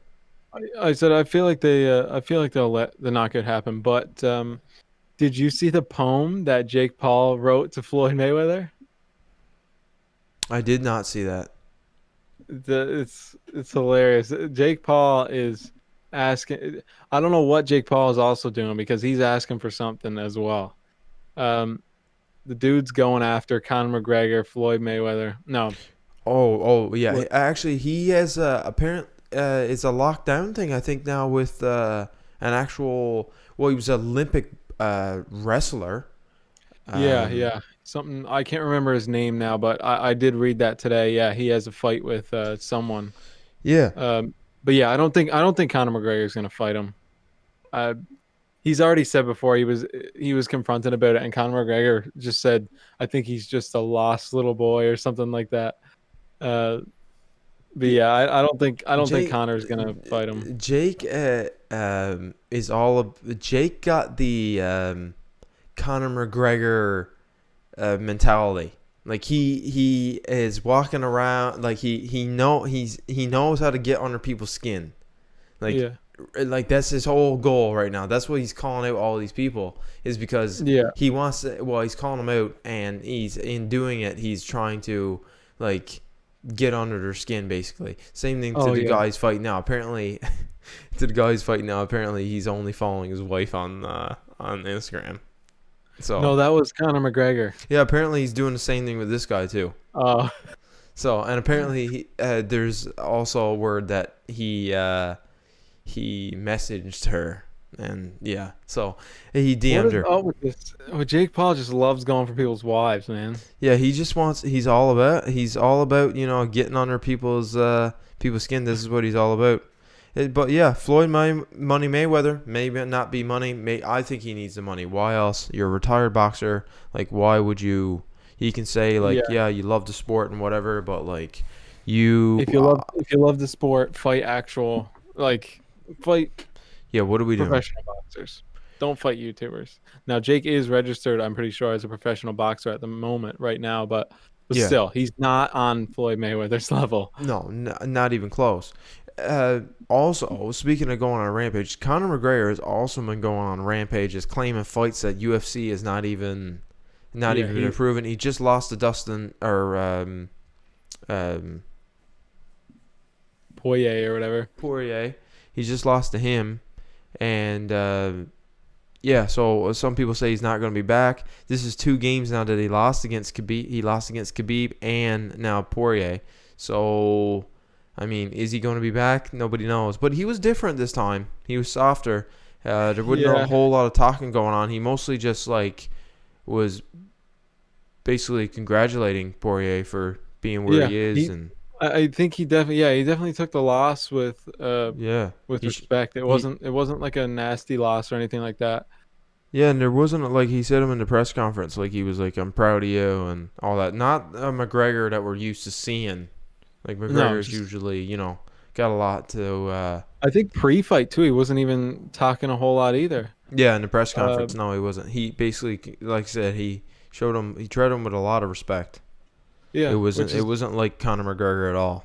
I said I feel like they'll let the knockout happen. But did you see the poem that Jake Paul wrote to Floyd Mayweather? I did not see that. It's hilarious. Jake Paul is asking. I don't know what Jake Paul is also doing because he's asking for something as well. Um, the dude's going after Conor McGregor, Floyd Mayweather. No, Oh, yeah. what? Actually, he has apparent. It's a lockdown thing, I think, now with an actual. Well, he was an Olympic wrestler. Yeah, Um, yeah. Something I can't remember his name now, but I did read that today. Yeah, he has a fight with someone. yeah. But yeah, I don't think Conor McGregor is gonna fight him. Uh, he's already said before he was confronted about it, and Conor McGregor just said, "I think he's just a lost little boy" or something like that. Uh, but Y- yeah, I don't think Jake, Conor's gonna fight him. Jake is all of. Jake got the Conor McGregor mentality. Like, he is walking around like he knows how to get under people's skin. Like Yeah, that's his whole goal right now. That's what he's calling out all these people, is because yeah. he wants to. Well, he's calling them out, and he's in doing it. He's trying to, like, get under their skin, basically. Same thing to Oh the yeah. guys fighting now. Apparently, he's only following his wife on Instagram. No, So that was Conor McGregor. yeah, apparently he's doing the same thing with this guy too. Oh, So, and apparently there's also a word that he messaged her, and yeah, so he what DM'd is her. up with this? Oh, Jake Paul just loves going for people's wives, man. Yeah, he just wants. He's all about getting under people's skin. This is what he's all about. But yeah, Floyd Money Mayweather may not be money. I think he needs the money. Why else? You're a retired boxer. Like, why would you? He can say, like, Yeah. yeah, you love the sport and whatever, but like, you If you love the sport, fight fight Yeah, what are we doing? Professional boxers. Don't fight YouTubers. Now Jake is registered, I'm pretty sure, as a professional boxer at the moment right now, but Yeah. still, he's not on Floyd Mayweather's level. No, not even close. Also, speaking of going on a rampage, Conor McGregor has also been going on rampages, claiming fights that UFC is not Yeah, even been he proven. He just lost to Dustin or um, Poirier or whatever. Poirier. He just lost to him, and yeah. So some people say he's not going to be back. This is 2 games now that he lost against Khabib. He lost against Khabib and now Poirier. So, I mean, is he going to be back? Nobody knows. But he was different this time. He was softer. There wasn't a Yeah, whole lot of talking going on. He mostly just like was basically congratulating Poirier for being where yeah. he is, He, and I think he definitely took the loss yeah, with he sh- respect. he It wasn't like a nasty loss or anything like that. yeah, and there wasn't like he said him in the press conference, like he was like, "I'm proud of you" and all that. Not a McGregor that we're used to seeing. Like No, McGregor's just usually, got a lot to. I think pre-fight too. He wasn't even talking a whole lot either. Yeah, in the press Uh, conference, no, he wasn't. He basically, like I said, he showed him, he treated him with a lot of respect. It yeah, wasn't, which it is wasn't like Conor McGregor at all.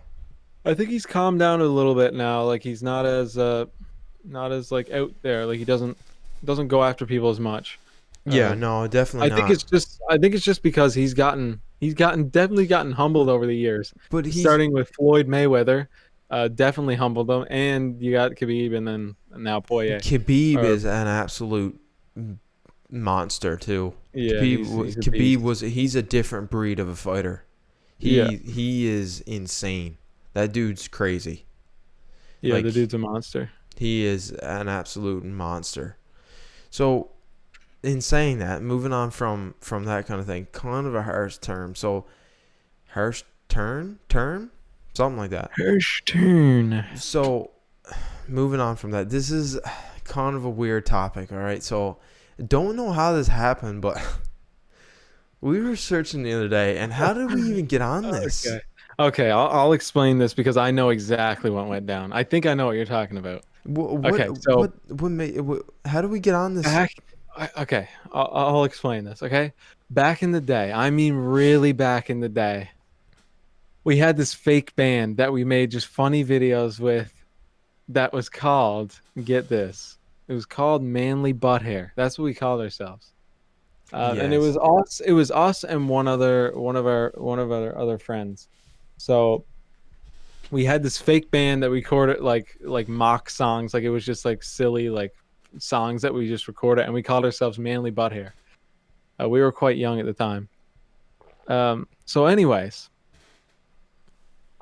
I think he's calmed down a little bit now. Like he's not as like out there. Like he doesn't go after people as much. Yeah, Uh, no, definitely not. I think it's just because he's gotten definitely gotten humbled over the years. But he's Starting with Floyd Mayweather, definitely humbled him, and you got Khabib, and then now Poirier. Khabib Or is an absolute monster too. yeah, he's a Khabib beast. was he's a different breed of a fighter. Yeah, He is insane. That dude's crazy. yeah, the Like dude's a monster. he is an absolute monster. So in saying that, moving on from that kind of thing, kind of a harsh term. So harsh term, something like that. Hirschturn. So moving on from that, this is kind of a weird topic. All right, so don't know how this happened, but we were searching the other day, and how did we even get on this? Okay. Okay, I'll explain this because I know exactly what went down. I think I know what you're talking about. Okay, so What made what, how did we get on this? back, okay, I'll explain this. Okay, back in the day, I mean, really back in the day, we had this fake band that we made just funny videos with. That was called, get this, it was called Manly Butt Hair. That's what we called ourselves. And it was Yes. us. It was us and one of our other friends. So we had this fake band that we recorded like mock songs. Like it was just like silly like songs that we just recorded, and we called ourselves Manly Butt Hair. We were quite young at the time. So, anyways,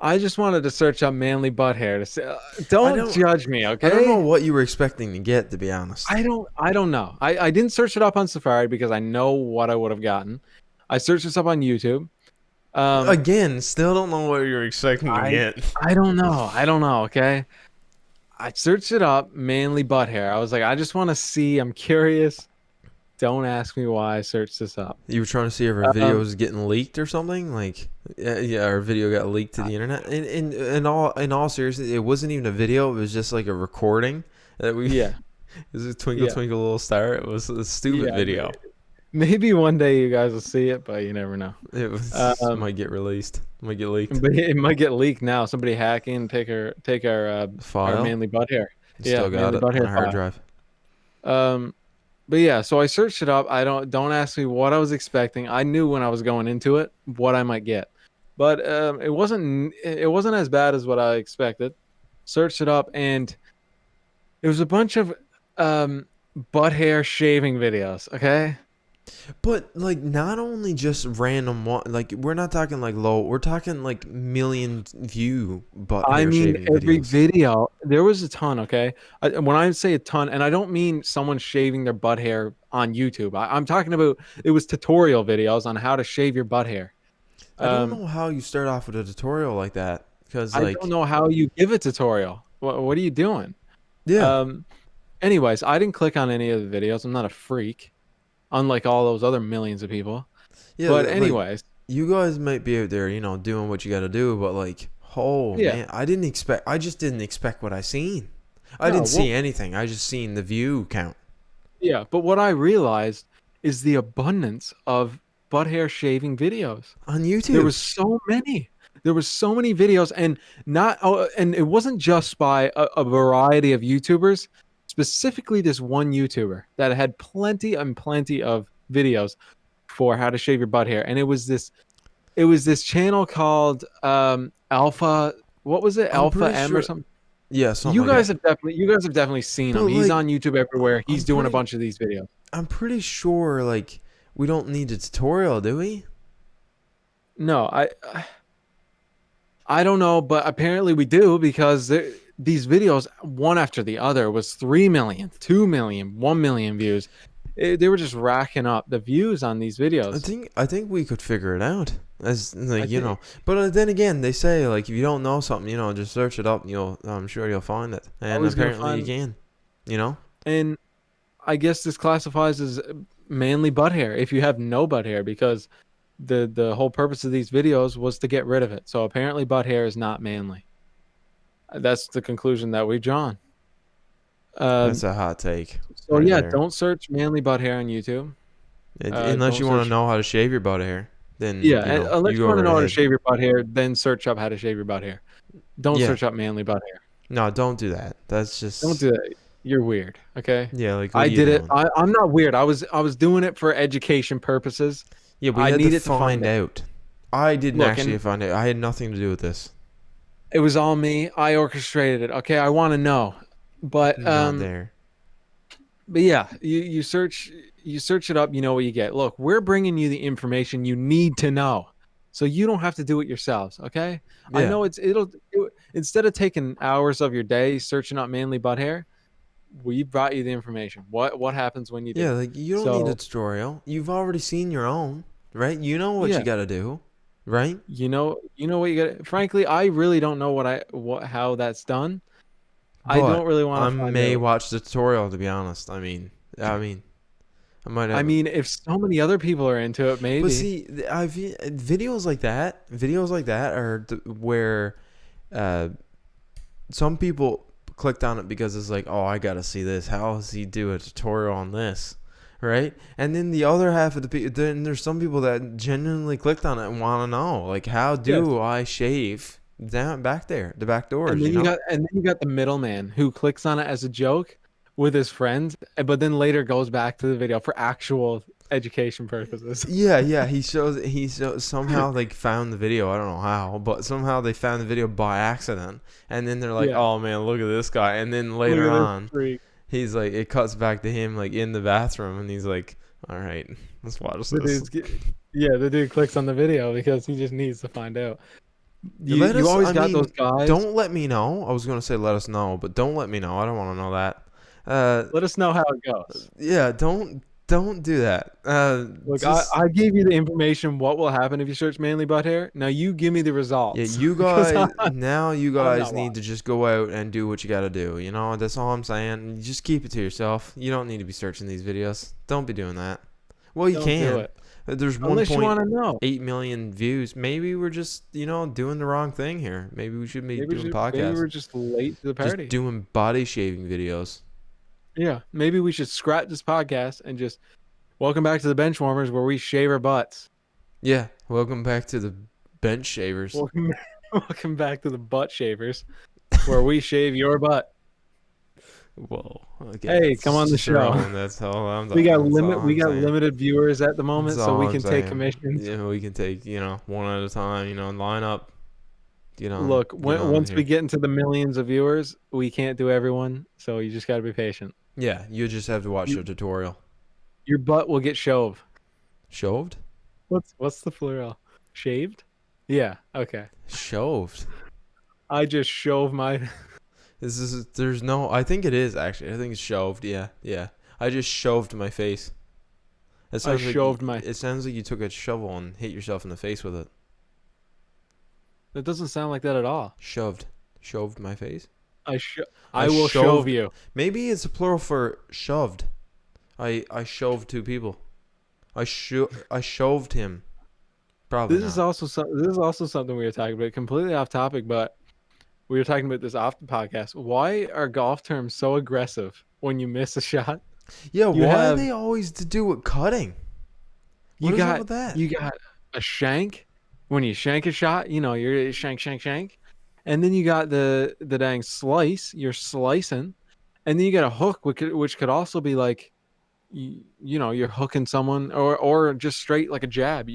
I just wanted to search up Manly Butt Hair to say, I don't don't judge me, I don't know okay? what you were expecting to get, to be honest. I don't know. I didn't search it up on Safari because I know what I would have gotten. I searched this up on YouTube. Um, Again, still don't know what you were expecting to I get. I don't know. I don't know. Okay. I searched it up, manly butt hair. I was like, I just want to see. I'm curious. Don't ask me why I searched this up. You were trying to see if our video Um, was getting leaked or something. Like, yeah, our video got leaked to the internet. In all seriousness, it wasn't even a video. It was just like a recording that we. yeah, It was a twinkle yeah, twinkle little star. It was a stupid yeah. video. Maybe one day you guys will see it, but you never know. It was Um, might get released. Might get leaked. but it might get leaked now. Somebody hack in, take our File. manly butt hair. Yeah, Still got manly it butt on hair a hard file. drive. Um, but yeah, so I searched it up. I don't ask me what I was expecting. I knew when I was going into it what I might get, but it wasn't as bad as what I expected. Searched it up, and it was a bunch of um butt hair shaving videos. Okay, But like, not only just random one. Like, we're not talking like low. We're talking like million view butt I hair mean shaving every videos. video there was a ton. Okay, when I say a ton, and I don't mean someone shaving their butt hair on YouTube. I'm talking about it was tutorial videos on how to shave your butt hair. I don't Um, know how you start off with a tutorial like that. Because I don't like, know how you give a tutorial. What are you doing? yeah, Um, anyways, I didn't click on any of the videos. I'm not a freak, unlike all those other millions of people. yeah. But Like, anyways, you guys might be out there, doing what you got to do. But like, oh yeah, man, I just didn't expect what I seen. I No, didn't see well, anything. I just seen the view count yeah, but what I realized is the abundance of butt hair shaving videos. on There YouTube. was so many. There was so many videos, and not and it wasn't just by a variety of YouTubers, specifically this one YouTuber that had plenty and plenty of videos for how to shave your butt hair. And it was this channel called Alpha, what was it? I'm Alpha pretty M or sure. something. Yeah, something You like guys that. have definitely seen him. But He's like, on YouTube everywhere. I'm He's doing a pretty, bunch of these videos. I'm pretty sure like we don't need a tutorial, do we? No, I don't know, but apparently we do because these videos, one after the other, was 3 million, 2 million, 1 million views. They were just racking up the views on these videos. I think we could figure it out. As I like think but then again, they say like if you don't know something, just search it up. I'm sure you'll find it. And always gonna apparently you find, can. You know. and I guess this classifies as manly butt hair if you have no butt hair because the whole purpose of these videos was to get rid of it. So apparently butt hair is not manly. That's the conclusion that we've drawn. That's Um, a hot take so right yeah, there. don't search manly butt hair on YouTube. Unless Don't you want to search. know how to shave your butt hair, then Yeah, and you unless you go want to right know how to ahead. shave your butt hair, then search up how to shave your butt hair. Don't Yeah. search up manly butt hair. No, don't do that. That's Don't just do that. You're weird. Okay. yeah. Like what I are you did it. doing? I'm not weird. I was doing it for education purposes. Yeah, we I had to needed to find find out. out. I didn't Look, actually and find out. I had nothing to do with this. it was all me. I orchestrated it. Okay, I want to know. But Not there. but yeah, you search it up, you know what you get. Look, we're bringing you the information you need to know. So you don't have to do it yourselves, okay? I Yeah. know instead of taking hours of your day searching up manly butt hair, we brought you the information. What happens when you Yeah, do? like you don't need a So, tutorial. You've already seen your own, right? You know what you yeah, got to do, right? you know what you got. Frankly, I really don't know how that's done. I don't But really I want to find may out. watch the tutorial to be honest. I mean, I might I have. mean, if so many other people are into it, But maybe. see, videos like that are where uh, some people clicked on it because it's like, oh, I gotta see this. How does he do a tutorial on this, right? And then the other half of the people, then there's some people that genuinely clicked on it and want to know, like, how Yes. do I shave down back there, the back doors, And you then you know? got and then you got the middleman who clicks on it as a joke with his friends, but then later goes back to the video for actual education purposes. Yeah, yeah. Somehow like found the video. I don't know how, but somehow they found the video by accident, and then they're like, Yeah. "Oh man, look at this guy!" And then Look later at this on, freak. he's like, it cuts back to him like in the bathroom, and he's like, "All right, let's watch The this." dude's get, yeah, the dude clicks on the video because he just needs to find out. You Let you us. always I got those mean, guys. don't let me know. I was gonna say let us know, but don't let me know. I don't want to know that. Let us know how it goes. Yeah, don't do that. Look, I, Just I gave you the information what will happen if you search manly butt hair. Now you give me the yeah, results you because guys now you I'm guys not need to watching. just go out and do what you gotta do. That's all I'm saying. Just keep it to yourself. You don't need to be searching these videos. Don't be doing that. Well, you Don't do can. it There's unless you want to know. 1.8 million views. Maybe we're just doing the wrong thing here. Maybe we should be doing Maybe podcasts. we're just late to the Just party. doing body shaving videos. Yeah, maybe we should scrap this podcast and just welcome back to the bench warmers where we shave our butts. Yeah. Welcome back to the bench shavers. Welcome, welcome back to the butt shavers where we shave your butt. Whoa. Okay. Hey, come on the show. That's all I'm. We got That's all we I'm got saying. limited viewers at the That's moment, so all we I'm can take saying. commissions. We can take, one at a time, and line up, Look, get on once we here. get into the millions of viewers, we can't do everyone, so you just got to be patient. Yeah, you just have to watch the You, tutorial. your butt will get shoved. Shoved? What's the plural? Shaved? Yeah, okay. Shoved. I just shove my There's no, I think it is actually. I think it's shoved. Yeah, yeah. I just shoved my face. It I sounds like shoved my. it sounds like you took a shovel and hit yourself in the face with it. That doesn't sound like that at all. Shoved. Shoved my face? I sh I I will shove shoved. you. Maybe it's a plural for shoved. I shoved two people. I shoved him. Probably This is not. also something we were talking about, completely off topic, but we were talking about this off the podcast. Why are golf terms so aggressive when you miss a shot? Yeah, You why are have they always to do with cutting? you What is up got with that? you got a shank when you shank a shot. You're shank, and then you got the dang slice. You're slicing, and then you got a hook, which could also be like, you're hooking someone, or just straight like a jab.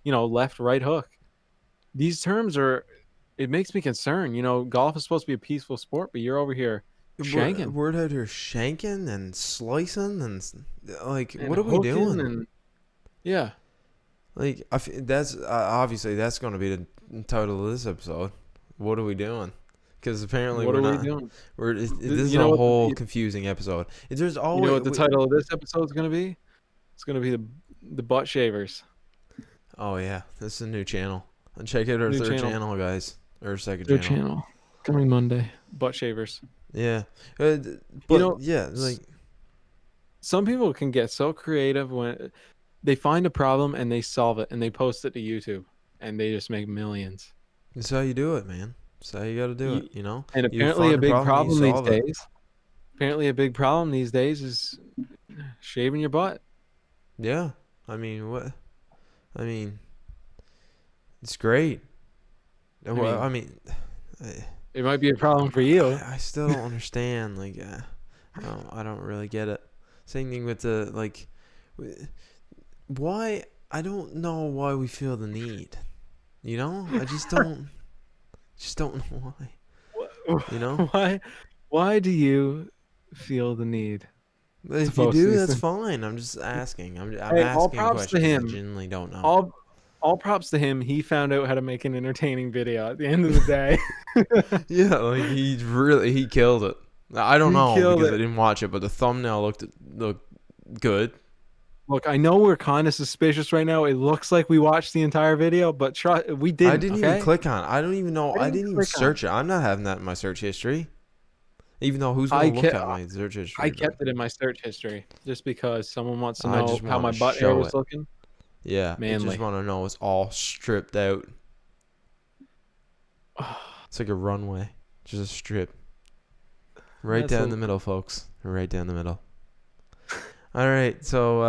Left, right hook. These terms are. It makes me concerned. Golf is supposed to be a peaceful sport, but you're over here shanking Word out here shanking and slicing like, and what are we hooking, doing? and yeah. Like, that's obviously that's going to be the title of this episode. What are we doing? Because apparently What we're are we not. doing? This is You know a what? whole confusing episode. There's You know always. what the title of this episode is going to be? It's going to be the butt shavers. Oh yeah, this is a new channel. And check out our New third channel. channel, guys, or second Third channel. channel coming Monday. Butt shavers. Yeah, You but know, yeah, like, some people can get so creative when they find a problem and they solve it and they post it to YouTube and they just make millions. that's how you do it, man. That's how you got to do You- it. You know, And you apparently find a a big problem, you problem these solve it. days. Apparently a big problem these days is shaving your butt. Yeah, I mean, what? I mean, it's great. Well, I mean, It might be a problem for you. I still don't understand. Like, I don't really get it. Same thing with the like, why? I don't know why we feel the need. You know, I just don't know why. You know, Why do you feel the need? if you post do, these that's things? fine. I'm just asking. I'm Hey, all asking props to questions. I him. genuinely don't know. All props to him. He found out how to make an entertaining video at the end of the day. Yeah, like he killed it. I don't He know killed because it. I didn't watch it, but the thumbnail looked good. Look, I know we're kind of suspicious right now. It looks like we watched the entire video, but we didn't. I didn't even click on it. I don't even know. I didn't even click on search it. I'm not having that in my search history. Even though who's I gonna look kept- at my search history? I kept it in my search history just because someone wants to I know just how my wanna butt hair show was it. looking. Yeah, I Manly. just want to know it's all stripped out. It's like a runway, just a strip, right That's down a- the middle, folks. Right down the middle. All right, so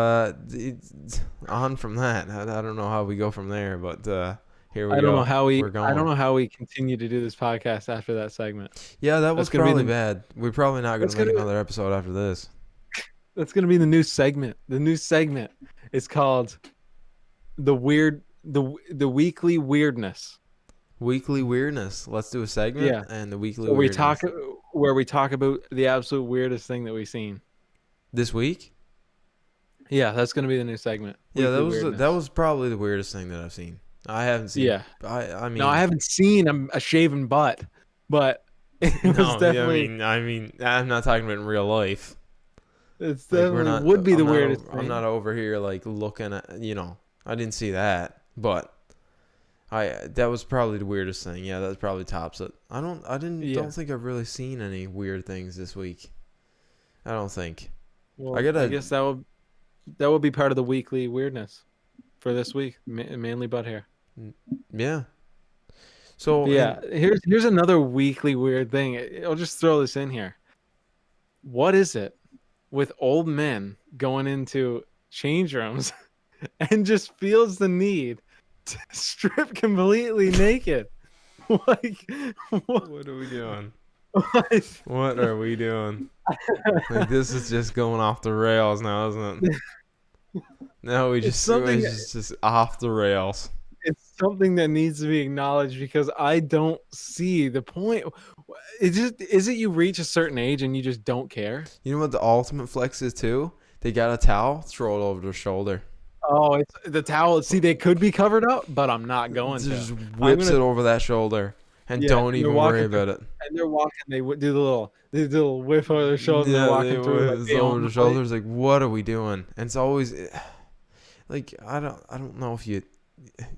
on from that. I don't know how we go from there, but here we go. I don't know how We're going. I don't know how we continue to do this podcast after that segment. Yeah, that was That's gonna be probably the- bad. We're probably not going That's to make gonna be- another episode after this. That's gonna be the new segment. The new segment is called the weekly weirdness. Weekly weirdness. Let's do a segment. Yeah. And the weekly Where weirdness. we talk about the absolute weirdest thing that we've seen. This week? Yeah, that's gonna be the new segment. Yeah, Weekly that was weirdness. probably the weirdest thing that I've seen. I haven't seen. Yeah. I mean. No, I haven't seen a shaven butt, but it was No, definitely. I mean, I'm not talking about in real life. It's Like, definitely would be the weirdest I'm thing. not over here like looking at. I didn't see that, but that was probably the weirdest thing. Yeah, that probably tops it. I don't think I've really seen any weird things this week. I don't think. Well, I guess that would be part of the weekly weirdness for this week. Manly butt hair. Yeah. So Yeah, here's another weekly weird thing. I'll just throw this in here. What is it with old men going into change rooms and just feels the need to strip completely naked? Like, what are we doing? what? What are we doing? Like, this is just going off the rails now, isn't it? No, it's just off the rails. It's something that needs to be acknowledged because I don't see the point. Is it you reach a certain age and you just don't care? You know what the ultimate flex is too? They got a towel, throw it over their shoulder. Oh, it's the towel. See, they could be covered up, but I'm not going to. Just whips it over that shoulder and don't even worry about it. And they're walking. They do the little whiff over their shoulder. Yeah, they're walking through. Like, it's they over own the the shoulders. Like, what are we doing? And it's always like I don't know if you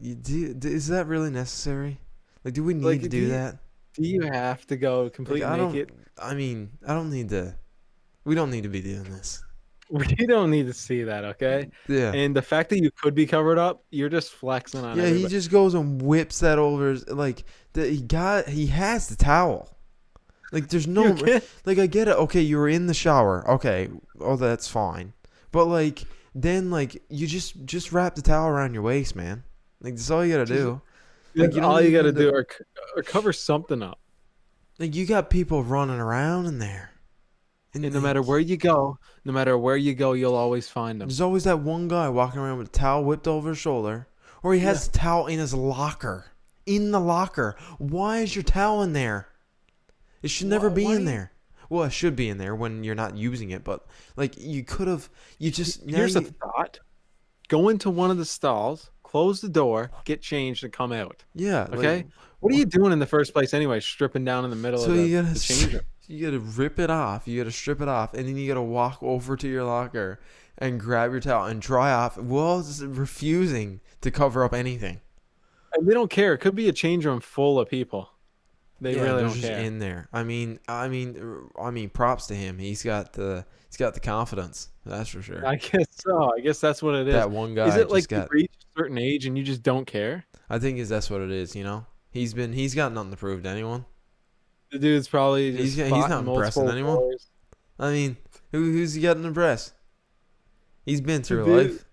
do. Is that really necessary? Like, do we need to do that? Do you have to go completely naked? I mean, I don't need to. We don't need to be doing this. We don't need to see that, okay? Yeah. And the fact that you could be covered up, you're just flexing on Yeah, he everybody. just goes and whips that over like he has the towel. Like there's You no can't. like I get it. Okay, you were in the shower. Okay. Oh, that's fine. But like then like you just wrap the towel around your waist, man. Like that's all you got to Just do. Like that's you don't all you need got to him to do, or cover something up. like you got people running around in there. And And no matter where like you go, no matter where you go, you'll always find them. there's always that one guy walking around with a towel whipped over his shoulder or he Yeah. has the towel in his locker. In the locker. Why is your towel in there? It should never be Why do in you? there. Well, it should be in there when you're not using it, but like you could have, you just now Here's a you, thought: go into one of the stalls, close the door, get changed, and come out. yeah, like Okay? What are you doing in the first place anyway? Stripping down in the middle so of you the change room. you gotta rip it off, you gotta strip it off, and then you gotta walk over to your locker and grab your towel and dry off. Well, it's refusing to cover up anything. And they don't care. It could be a change room full of people. They Yeah, really they're don't just care. in there. I mean, props to him. He's got the confidence. That's for sure. I guess so. I guess that's what it is. That one Is guy it just like you got. reach a certain age and you just don't care? I think is that's what it is. You know, he's got nothing to prove to anyone. The dude's probably just He's fought not in impressing multiple anyone. wars. I mean, who's he got to impress? He's been The through dude, life.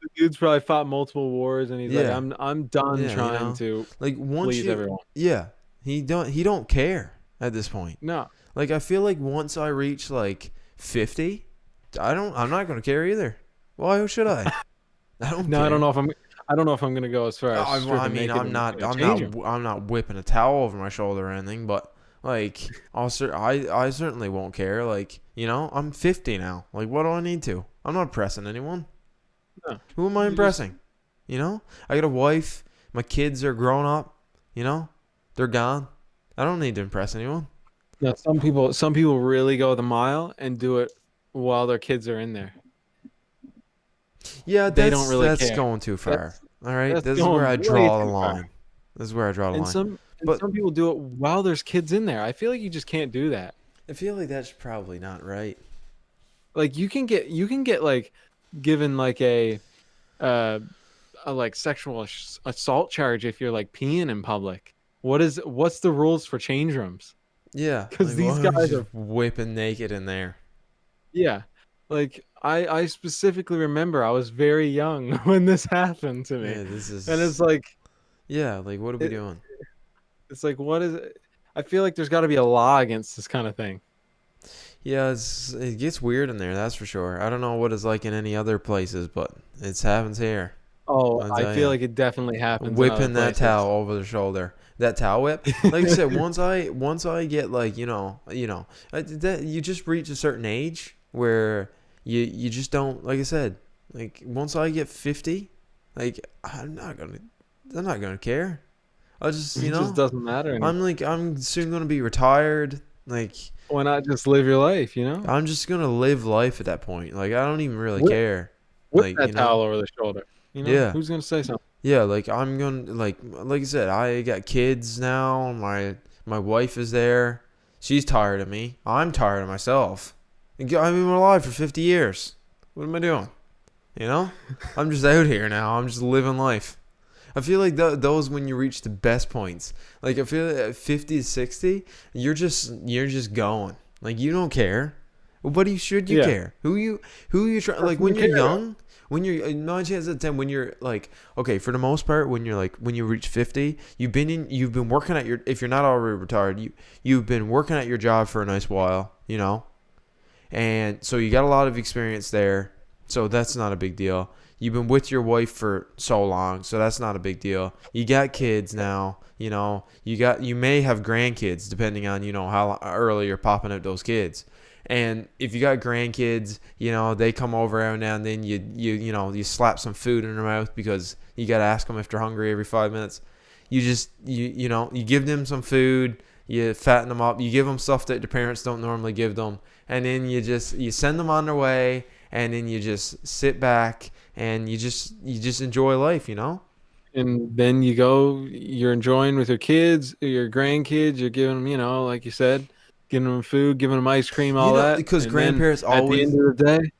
the dude's probably fought multiple wars, and he's like, Yeah, I'm done yeah. You trying know, to like once please you, everyone. yeah, he don't care at this point. No, Like I feel like once I reach like 50, I'm not gonna care either. Why should I? I don't no, care. I don't know if I'm gonna go as far as I stripping mean, naked in a change room. I'm not whipping a towel over my shoulder or anything, but like, I certainly won't care. Like, you know, I'm 50 now. Like, what do I need to? I'm not impressing anyone. No, Who am I you just impressing? You know, I got a wife. My kids are grown up. You know, they're gone. I don't need to impress anyone. no. Some people really go the mile and do it while their kids are in there. Yeah, They don't really that's care. going too far. That's All right, that's this is where going I way draw the too far. line. This is where I draw the And line. and But some people do it while there's kids in there. I feel like you just can't do that. I feel like that's probably not right. Like you can get like given like uh a like sexual assault charge if you're like peeing in public. What's the rules for change rooms? Yeah, Because like these why am I guys just are, whipping naked in there? yeah. Like I specifically remember I was very young when this happened to me, Yeah, this and is yeah. Like, what are we it, doing? it's like what is it? I feel like there's got to be a law against this kind of thing. Yeah, it gets weird in there. That's for sure. I don't know what it's like in any other places, but it happens here. Oh, I I tell feel ya. like it definitely happens in other Whipping that places. towel over the shoulder. That towel whip. Like I said, once I get like that you just reach a certain age where you just don't like I said like once I get 50, like I'm not gonna care. I just It just doesn't matter anymore. I'm soon gonna be retired. Like Why not just live your life, you know? I'm just gonna live life at that point. Like I don't even really Whip, care. whip Like that towel over the shoulder. You know, yeah. who's gonna say something? Yeah, like I'm gonna like I said, I got kids now. My wife is there. She's tired of me. I'm tired of myself. I've been alive for 50 years. What am I doing? You know, I'm just out here now. I'm just living life. I feel like those when you reach the best points. Like I feel like at 50 to 60, you're just going. Like you don't care. What should you Yeah, care? Who you try like nothing to when you're care about. young, when you're 9 chances out of 10 when you're like okay, for the most part when you're like when you reach 50, you've been working at your if you're not already retired, you've been working at your job for a nice while, you know? And so you got a lot of experience there. So that's not a big deal. You've been with your wife for so long, so that's not a big deal. You got kids now, you know. You may have grandkids depending on, you know, how early you're popping out those kids. And if you got grandkids, you know, they come over every now and then you know, you slap some food in their mouth because you got to ask them if they're hungry every 5 minutes. You know, you give them some food, you fatten them up, you give them stuff that their parents don't normally give them, and then you send them on their way, and then you just sit back and you just enjoy life, you know? And then you go, you're enjoying with your kids, your grandkids. You're giving them, you know, like you said, giving them food, giving them ice cream, You all know, that. because And then grandparents at the always end of the day,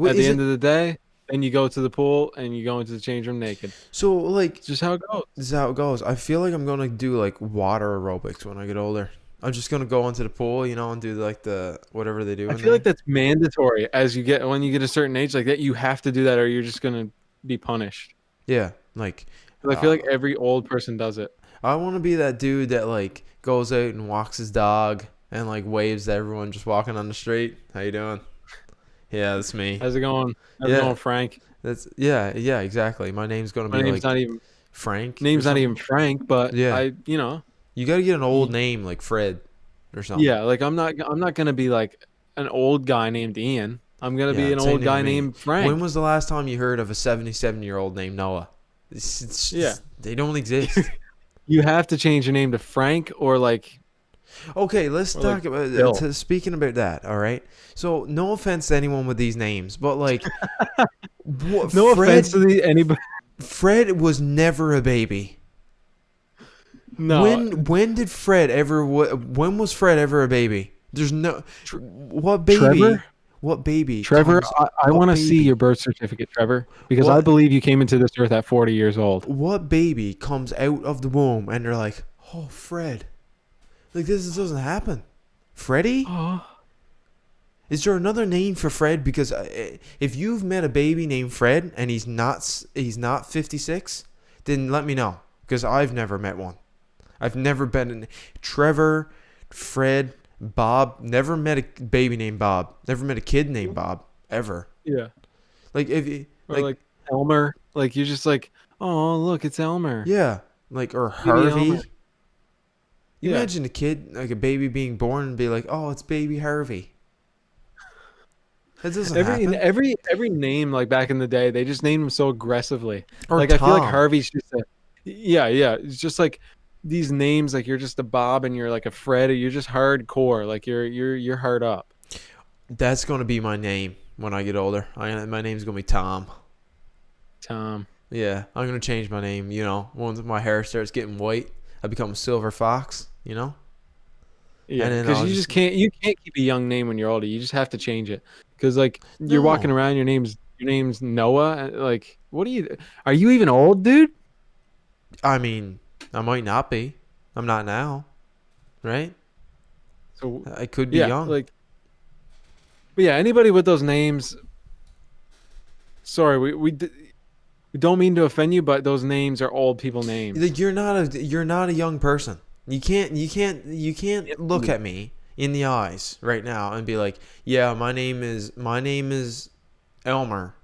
What At the is end it? of the day, then you go to the pool and you go into the change room naked. So like, It's just how it goes. this is how it goes. I feel like I'm gonna do like water aerobics when I get older. I'm just gonna go into the pool, and do like the whatever they do I in feel like there. that's mandatory as you get when you get a certain age like that. You have to do that, or you're just gonna be punished. Yeah, like, 'Cause I feel like every old person does it. I want to be that dude that like goes out and walks his dog and like waves to everyone just walking on the street. How you doing? Yeah, that's me. How's it going? How's it Yeah, going, Frank? yeah, exactly. My name's gonna My be name's like not even Frank or name's not even something. Frank, but Yeah, you gotta get an old y- name like Fred or something. yeah, like I'm not gonna be like an old guy named Ian. I'm gonna be Yeah, an same old thing with guy me. named When Frank. was the last time you heard of a 77-year-old named Noah? Yeah, They don't exist. you have to change your name to Frank Okay, let's or like talk about Bill. speaking about that. All right. So no offense to anyone with these names, but like, what No offense to Fred? anybody. Fred was never a baby. No, When did Fred ever? When was Fred ever a baby? There's no. Tr- What baby? Trevor. What baby Trevor, comes? I What want to see your baby? birth certificate, Trevor, because I What believe you came into this earth at 40 years old. what baby comes out of the womb and they're like, oh, Fred. Like, this doesn't happen. Freddie? Oh, Is there another name for Fred? Because if you've met a baby named Fred and he's not 56, then let me know. Because I've never met one. I've never been in Trevor, Fred, Bob. Never met a baby named Bob. Never met a kid named Bob ever. yeah. Like if you Or like like Elmer. Like you're just like, oh, look, it's Elmer. yeah, like or Baby Elmer. Harvey. You Yeah. imagine a kid like a baby being born and be like, oh, it's baby Harvey. That doesn't Every happen. every name like back in the day, they just named them so aggressively. Or Like I feel like Tom. Harvey's just a yeah. It's just like these names, like you're just a Bob and you're like a Fred, or you're just hardcore. Like you're hard up. That's gonna be my name when I get older. My name's gonna be Tom. Tom. Yeah, I'm gonna change my name. Once my hair starts getting white, I become a silver fox. Yeah, And then because I'll you just just can't keep a young name when you're older. You just have to change it. Because like you're walking no. around, your name's Noah. And, like, what are you even old, dude? I mean, I might not be. I'm not now, right? So I could be yeah, young. like, but yeah, anybody with those names. Sorry, we don't mean to offend you, but those names are old people names. Like you're not a young person. You can't look Yeah. at me in the eyes right now and be like, yeah, my name is Elmer,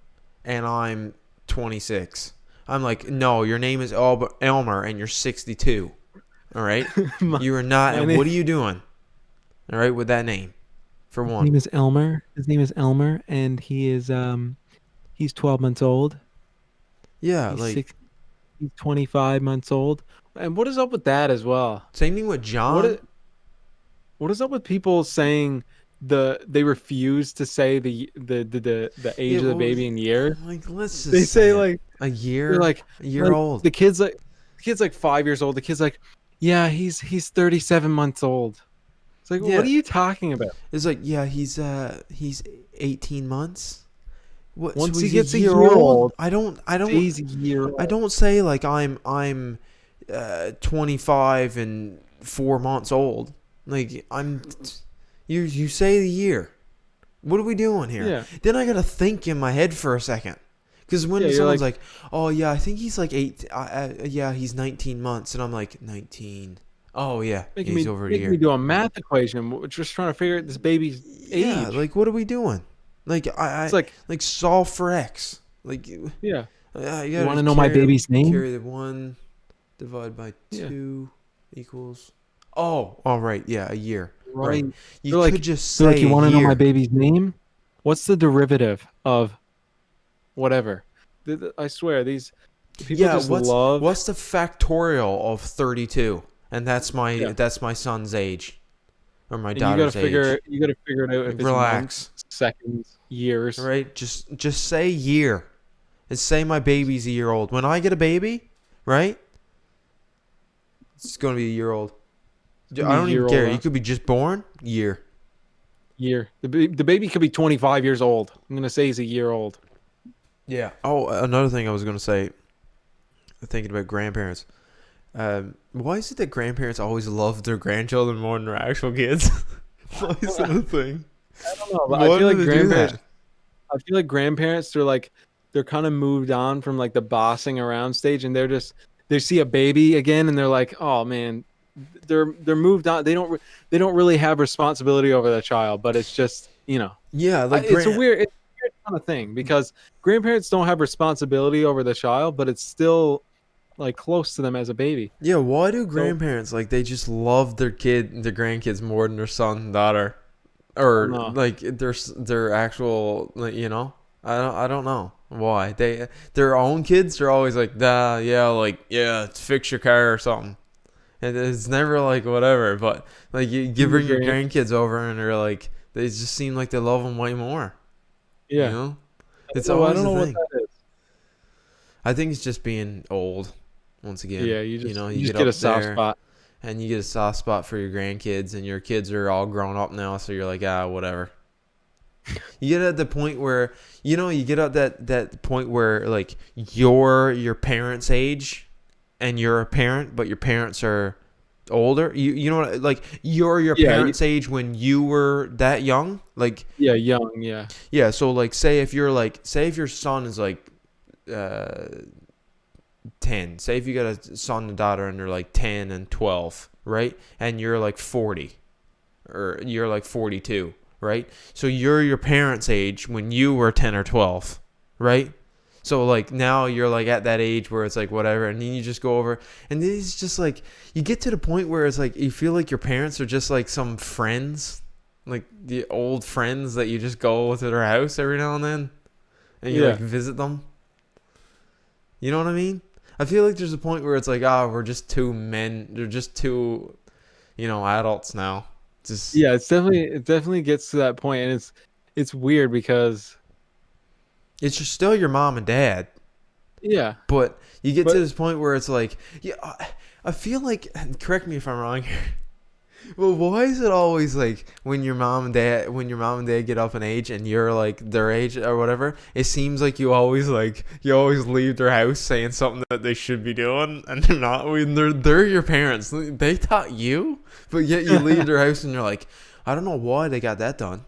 and I'm 26. I'm like, no, your name is Elmer, and you're 62. All right, my, you are not. my And name, what are you doing? All right, with that name, for his one. name is Elmer. His name is Elmer, and he's 12 months old. Yeah, He's like 6. He's 25 months old. And what is up with that as well? same thing with What John. is, what is up with people saying they refuse to say the age Yeah, of the what was baby in years? like? Let's They just say say it. like A they're year, a year old. the kid's like 5 years old. The kid's like, yeah, he's 37 months old. It's like, what Yeah, are you talking about? it's like, yeah, he's 18 months. What? So Once he he's a gets a year year old? old, I don't. I say don't. he's a year I old. don't say like I'm 25 and 4 months old. Like I'm. You say the year. What are we doing here? Yeah, Then I gotta think in my head for a second. Because yeah. when You're someone's like, like, "Oh yeah, I think he's like eight. Yeah, he's 19 months," and I'm like, 19. Oh yeah, making he's me over a making me year. do a math equation. We're just trying to figure out this baby's Yeah, age. like what are we doing? Like I It's like, like solve for x. Like you yeah. You want gotta to know my baby's name? carry the one, divide by Yeah, 2 equals. Oh, all right, yeah, a year. right. Right. You They're could like, just they're like, say you a want to know my year. baby's name? What's the derivative of whatever? I swear, these people Yeah, just what's love. what's the factorial of 32? And that's my Yeah, that's my son's age or my and you gotta daughter's figure age. you gotta figure it out if Like it's months, relax. seconds, All years. right? Just say year. And say my baby's a year old. When I get a baby, right? It's going to be a year old. It's gonna I be a don't even year old. care. Huh? You could be just born, year. Year. The baby could be 25 years old. I'm gonna say he's a year old. Yeah. Oh, another thing I was gonna say, thinking about grandparents. Why is it that grandparents always love their grandchildren more than their actual kids? Why is that a thing? I don't know, but I Why feel do like they do grandparents. that? I feel like grandparents. They're kind of moved on from like the bossing around stage, and they see a baby again, and they're like, oh man, they're moved on. They don't really have responsibility over the child, but it's just Yeah, like it's a weird kind of thing because grandparents don't have responsibility over the child, but it's still like close to them as a baby. yeah. Why do So grandparents like they just love their grandkids more than their son and daughter, I don't or know. like their actual like, I don't know why their own kids are always like yeah, like yeah, fix your car or something. And it's never like whatever, but like you The bring your grand, grandkids over and they're like they just seem like they love them way more. You yeah. know, it's always I don't the know what thing. that is. I think it's just being old. Once again, Yeah, you you just get get a up soft there spot. and you get a soft spot for your grandkids, and your kids are all grown up now, so you're like whatever. You get at the point where you get at that point where like you're your parents' age, and you're a parent, but your parents are older. You know what? Like you're your Yeah, parents' age when you were that young. Like yeah, young, yeah. yeah. So like say if your son is like uh 10. Say if you got a son and daughter and they're like 10 and 12, right? And you're like 40 or you're like 42, right? So you're your parents' age when you were 10 or 12, right? So like now you're like at that age where it's like whatever, and then you just go over, and then it's just like you get to the point where it's like you feel like your parents are just like some friends, like the old friends that you just go to their house every now and then, and you like Yeah. visit them. You know what I mean? I feel like there's a point where it's like, we're just two men. They're just two, adults now. Just Yeah, it definitely gets to that point, and it's weird because it's just still your mom and dad, yeah, but you get to but this point where it's like, yeah, I feel like. Correct me if I'm wrong here. Well, why is it always like when your mom and dad get up in age and you're like their age or whatever? It seems like you always leave their house saying something that they should be doing and they're not. When they're your parents, they taught you, but yet you leave their house and you're like, I don't know why they got that done.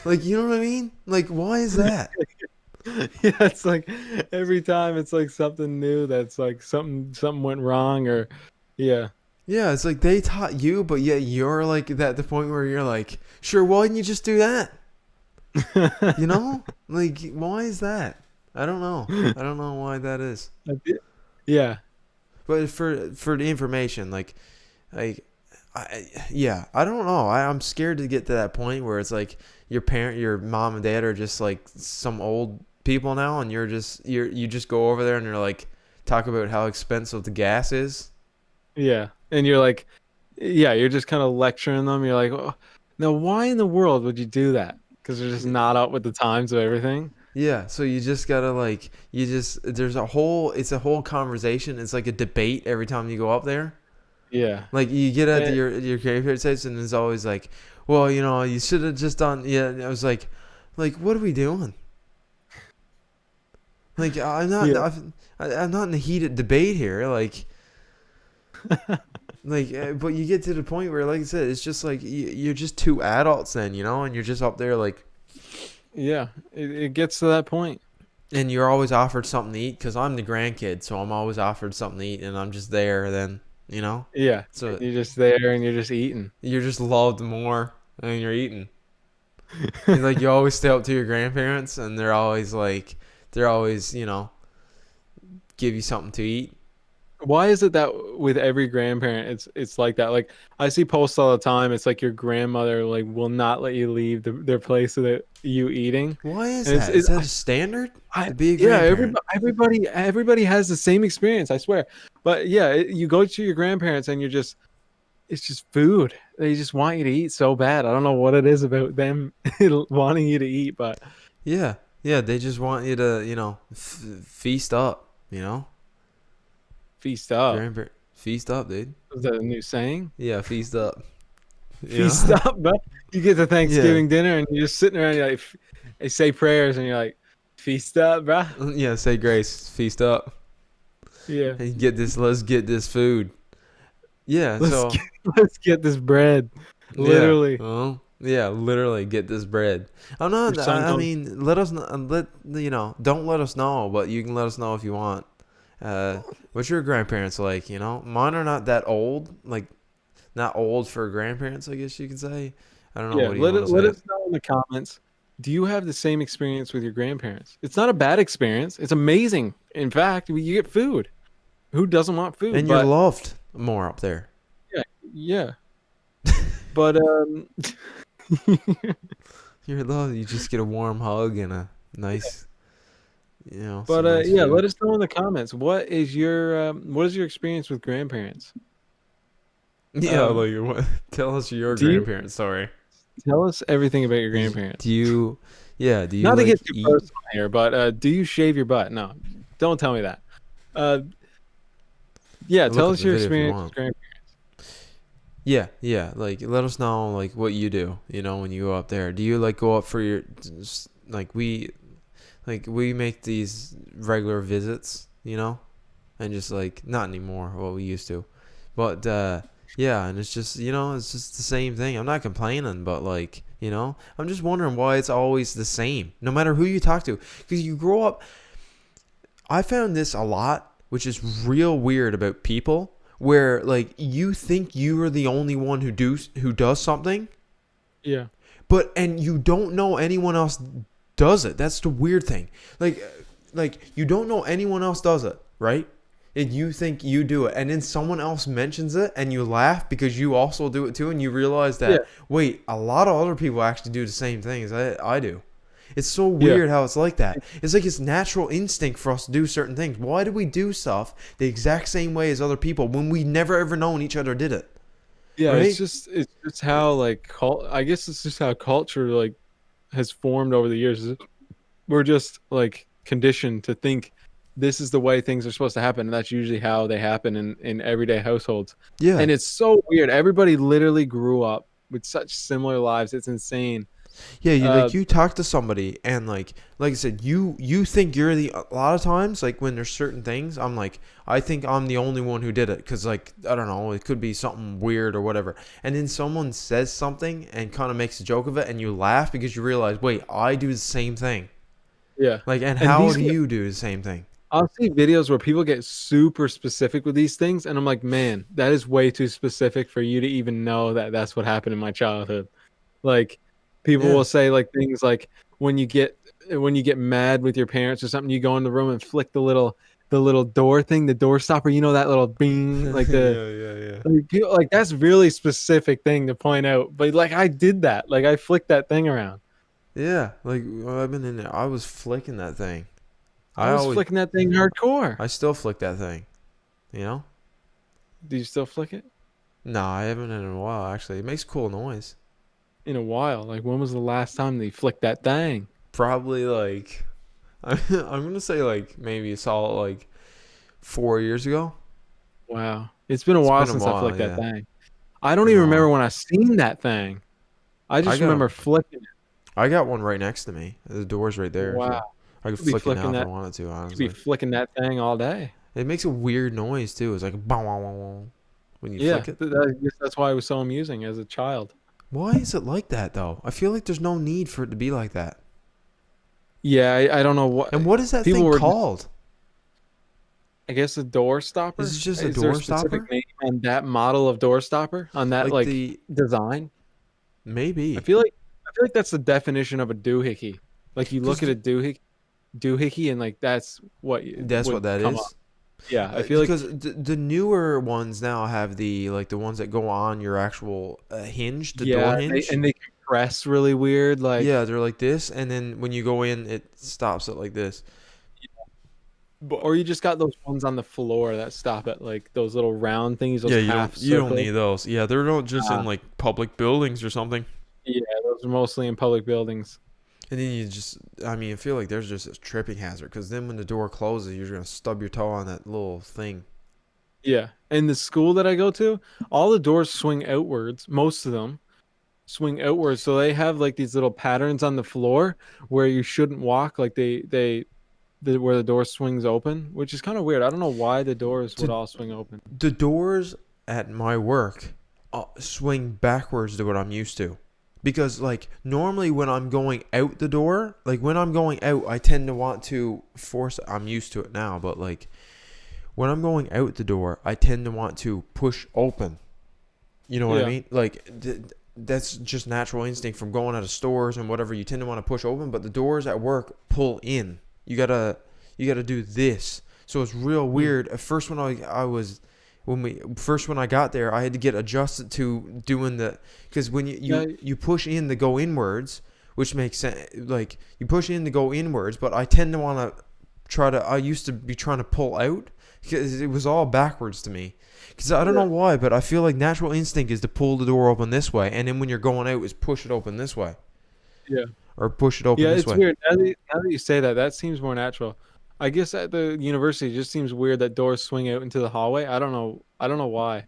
Like you know what I mean? Like why is that? yeah, it's like every time it's like something new that's like something went wrong or yeah. Yeah, it's like they taught you, but yet you're like at the point where you're like, sure, why didn't you just do that? You know? Like, why is that? I don't know. I don't know why that is. Yeah. But for the information, like, yeah, I don't know. I'm scared to get to that point where it's like your mom and dad are just like some old people now, and you just go over there and you're like talk about how expensive the gas is. Yeah. And you're like yeah, you're just kind of lecturing them. You're like, oh, now why in the world would you do that? Because they're just not up with the times of everything. Yeah, so you just gotta like it's a whole conversation. It's like a debate every time you go up there. Yeah. Like you get at Eh, your graveyard sites and it's always like, well, you should have just done. Yeah, and I was like, what are we doing? Like yeah. I'm not in a heated debate here. But you get to the point where, like I said, it's just like you're just two adults then, and you're just up there like, Yeah. It gets to that point. and you're always offered something to eat because I'm the grandkid, so I'm always offered something to eat, and I'm just there then, Yeah. so You're just there and you're just eating. you're just loved more and you're eating. And like you always stay up to your grandparents, and they're always give you something to eat. Why is it that with every grandparent it's like that? Like I see posts all the time. It's like your grandmother like will not let you leave their place of you eating, Why is and that? Is that a standard to be a yeah, grandparent? everybody has the same experience. I swear, but yeah, you go to your grandparents and it's just food. They just want you to eat so bad. I don't know what it is about them wanting you to eat, but Yeah, yeah. They just want you to feast up. feast up. Grandparent feast up, dude. Is that a new saying? Yeah, feast up. You feast know? up, bro. You get to Yeah. Thanksgiving dinner and you're just sitting around. You're like, they say prayers and you're like, feast up, bro. Yeah, say grace, feast up, Yeah. and get this. Let's get this food. Yeah. Let's So get, let's get this bread. yeah. Literally. Well, yeah. Literally, get this bread. I'm Your not. son I comes. mean, let us know. Let you know. Don't let us know, but you can let us know if you want. Uh, what's your grandparents like? You know, mine are not that old. Like, not old for grandparents, I guess you could say. I don't know. Yeah. What do you want to Let say? us know in the comments. Do you have the same experience with your grandparents? It's not a bad experience. It's amazing. In fact, you get food. Who doesn't want food? And you're But loved more up there. yeah, yeah. But You're loved. You just get a warm hug and a nice, but some nice yeah, let food. us know in the comments. What is your experience with grandparents? Yeah, Um, like what? Tell us your do you grandparents. Sorry. tell us everything about your Do grandparents? you? Yeah. Do you Not to like get too eat? personal here, but do you shave your butt? No, don't tell me that. Uh, yeah, Look tell up us the your video if you experience want. with grandparents. Yeah, yeah. Like, let us know like what you do. When you go up there. Do you like go up for your we make these regular visits. And just like not anymore. What we used to, but yeah. And it's just it's just the same thing. I'm not complaining, but like I'm just wondering why it's always the same, no matter who you talk to, because you grow up. I found this a lot, which is real weird about people, where like you think you are the only one who does something, Yeah, and you don't know anyone else does it. That's the weird thing. Like you don't know anyone else does it, right? And you think you do it, and then someone else mentions it, and you laugh because you also do it too, and you realize yeah, that wait, a lot of other people actually do the same thing as I do. It's so yeah, weird how it's like that. It's like it's natural instinct for us to do certain things. Why do we do stuff the exact same way as other people when we never ever known each other did it? yeah. Right? It's just how like I guess it's just how culture like has formed over the years. We're just like conditioned to think this is the way things are supposed to happen, and that's usually how they happen in everyday households. Yeah. And it's so weird. Everybody literally grew up with such similar lives. It's insane. Yeah, Uh, you talk to somebody and like I said, you think you're a lot of times like when there's certain things, I'm like I think I'm the only one who did it cuz like I don't know, it could be something weird or whatever. And then someone says something and kind of makes a joke of it and you laugh because you realize, "Wait, I do the same thing." yeah. Like, and And how these do you do the same thing? I'll see videos where people get super specific with these things, and I'm like, man, that is way too specific for you to even know that that's what happened in my childhood. Like, people Yeah. will say like things like when you get mad with your parents or something, you go in the room and flick the little door thing, the door stopper. You know that little bing, like the Yeah, yeah, yeah. like that's really specific thing to point out. But like I did that, like I flicked that thing around. Yeah, like I've been in there. I was flicking that thing. I I was always flicking that thing hardcore. I still flick that thing, you know? Do you still flick it? No, I haven't in a while actually. It makes cool noise. In a while. Like when was the last time they flicked that thing? Probably like I'm gonna say like maybe it's all like 4 years ago. Wow. It's been a It's while been a since I while, flicked that yeah. thing. I don't Been even a remember while. when I seen that thing. I I just got remember flicking it. I got one right next to me. The door's right there, Wow. so I could Could be flick it now flicking if I that wanted to. could be Honestly, flicking that thing all day. it makes a weird noise too. It's like bow, wow, wow, wow, when you Yeah. flick it. I guess that's why it was so amusing as a child. Why is it like that though? I feel like there's no need for it to be like that. Yeah, I don't know what And what is that people thing were just, called? I guess a door Is stopper. it just a Is there a door specific stopper? name on that model of door stopper? On that Like like the design? I maybe feel like I feel like that's the definition of a doohickey. Like you look because at a doohickey and like that's what that's what would that come up. is. Yeah, I feel like Because the newer ones now have the ones that go on your actual hinge, the door yeah, hinge. they compress really weird. Yeah, Like, they're like this, and then when you go in, it stops it like this. But or you just got those ones on the floor that stop at like those little round things, those yeah, half you don't circle. need those. Yeah, they're not just in Uh, like public buildings or something. yeah, those are mostly in public buildings. And then you just, I mean, I feel like there's just a tripping hazard because then when the door closes, you're gonna stub your toe on that little thing. Yeah, and the school that I go to, all the doors swing outwards, most of them. swing outwards, so they have like these little patterns on the floor where you shouldn't walk, like where the door swings open, which is kind of weird. I don't know why the doors would To all swing open. the doors at my work swing backwards to what I'm used to. Because like normally when I'm going out the door, like when I'm going out, I tend to want to force. I'm used to it now, but like when I'm going out the door, I tend to want to push open. You know what I Yeah, mean? Like that's just natural instinct from going out of stores and whatever. You tend to want to push open, but the doors at work pull in. You gotta do this. So it's real mm. weird. At first, I was when I got there, I had to get adjusted to doing the because when Yeah, you push in to go inwards, which makes sense. Like you push in to go inwards, but I tend to want to try to. I used to be trying to pull out because it was all backwards to me. Because I don't know yeah, why, but I feel like natural instinct is to pull the door open this way, and then when you're going out, is push it open this way yeah. or push it open Yeah, this it's way. weird. Now that you say that, that seems more natural. I guess at the university, it just seems weird that doors swing out into the hallway. I don't know. I don't know why.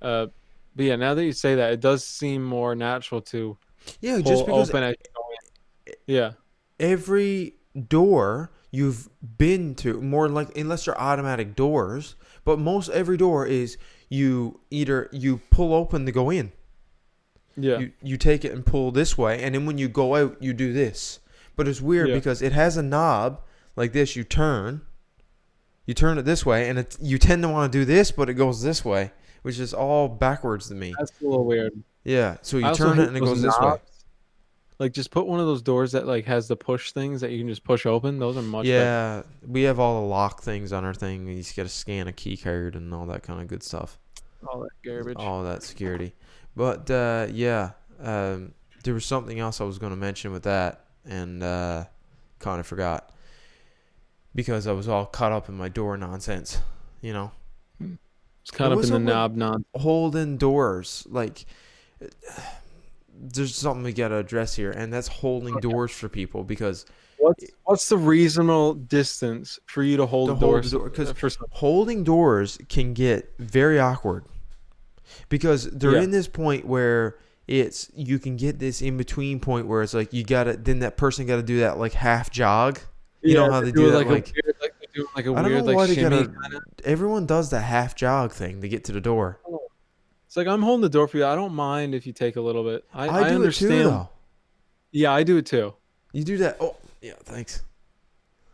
Uh, but yeah, now that you say that, it does seem more natural to Yeah, just pull because open as you go in. Yeah, every door you've been to, more like unless they're automatic doors, but most every door is you pull open to go in. yeah, You take it and pull this way, and then when you go out, you do this. But it's weird yeah. because it has a knob like this. You turn it this way, and you tend to want to do this, but it goes this way, which is all backwards to me. That's a little weird. Yeah, so I you also turn it hate and it those goes this way. knobs. Like, just put one of those doors that like has the push things that you can just push open. Those are much better. Yeah, we have all the lock things on our thing. You just got to scan a key card and all that kind of good stuff. All that garbage. All that security. But yeah, there was something else I was going to mention with that, and kind of forgot because I was all caught up in my door nonsense. You know, It's and caught up in what's the up with knob non. holding doors? Like, there's something we got to address here, and that's holding doors for people because What's the reasonable distance for you to to hold hold the doors door because for some? holding doors can get very awkward because they're Yeah, in this point where it's you can get this in between point where it's like you gotta then that person gotta do that like half jog. You yeah. know how they do that like They're doing like a I don't know weird like why they shimmy gotta kind of. everyone does the half jog thing to get to the door. It's like I'm holding the door for you. I don't mind if you take a little bit. I I do it too understand. though. Yeah, I do it too. You do that. Oh yeah, thanks.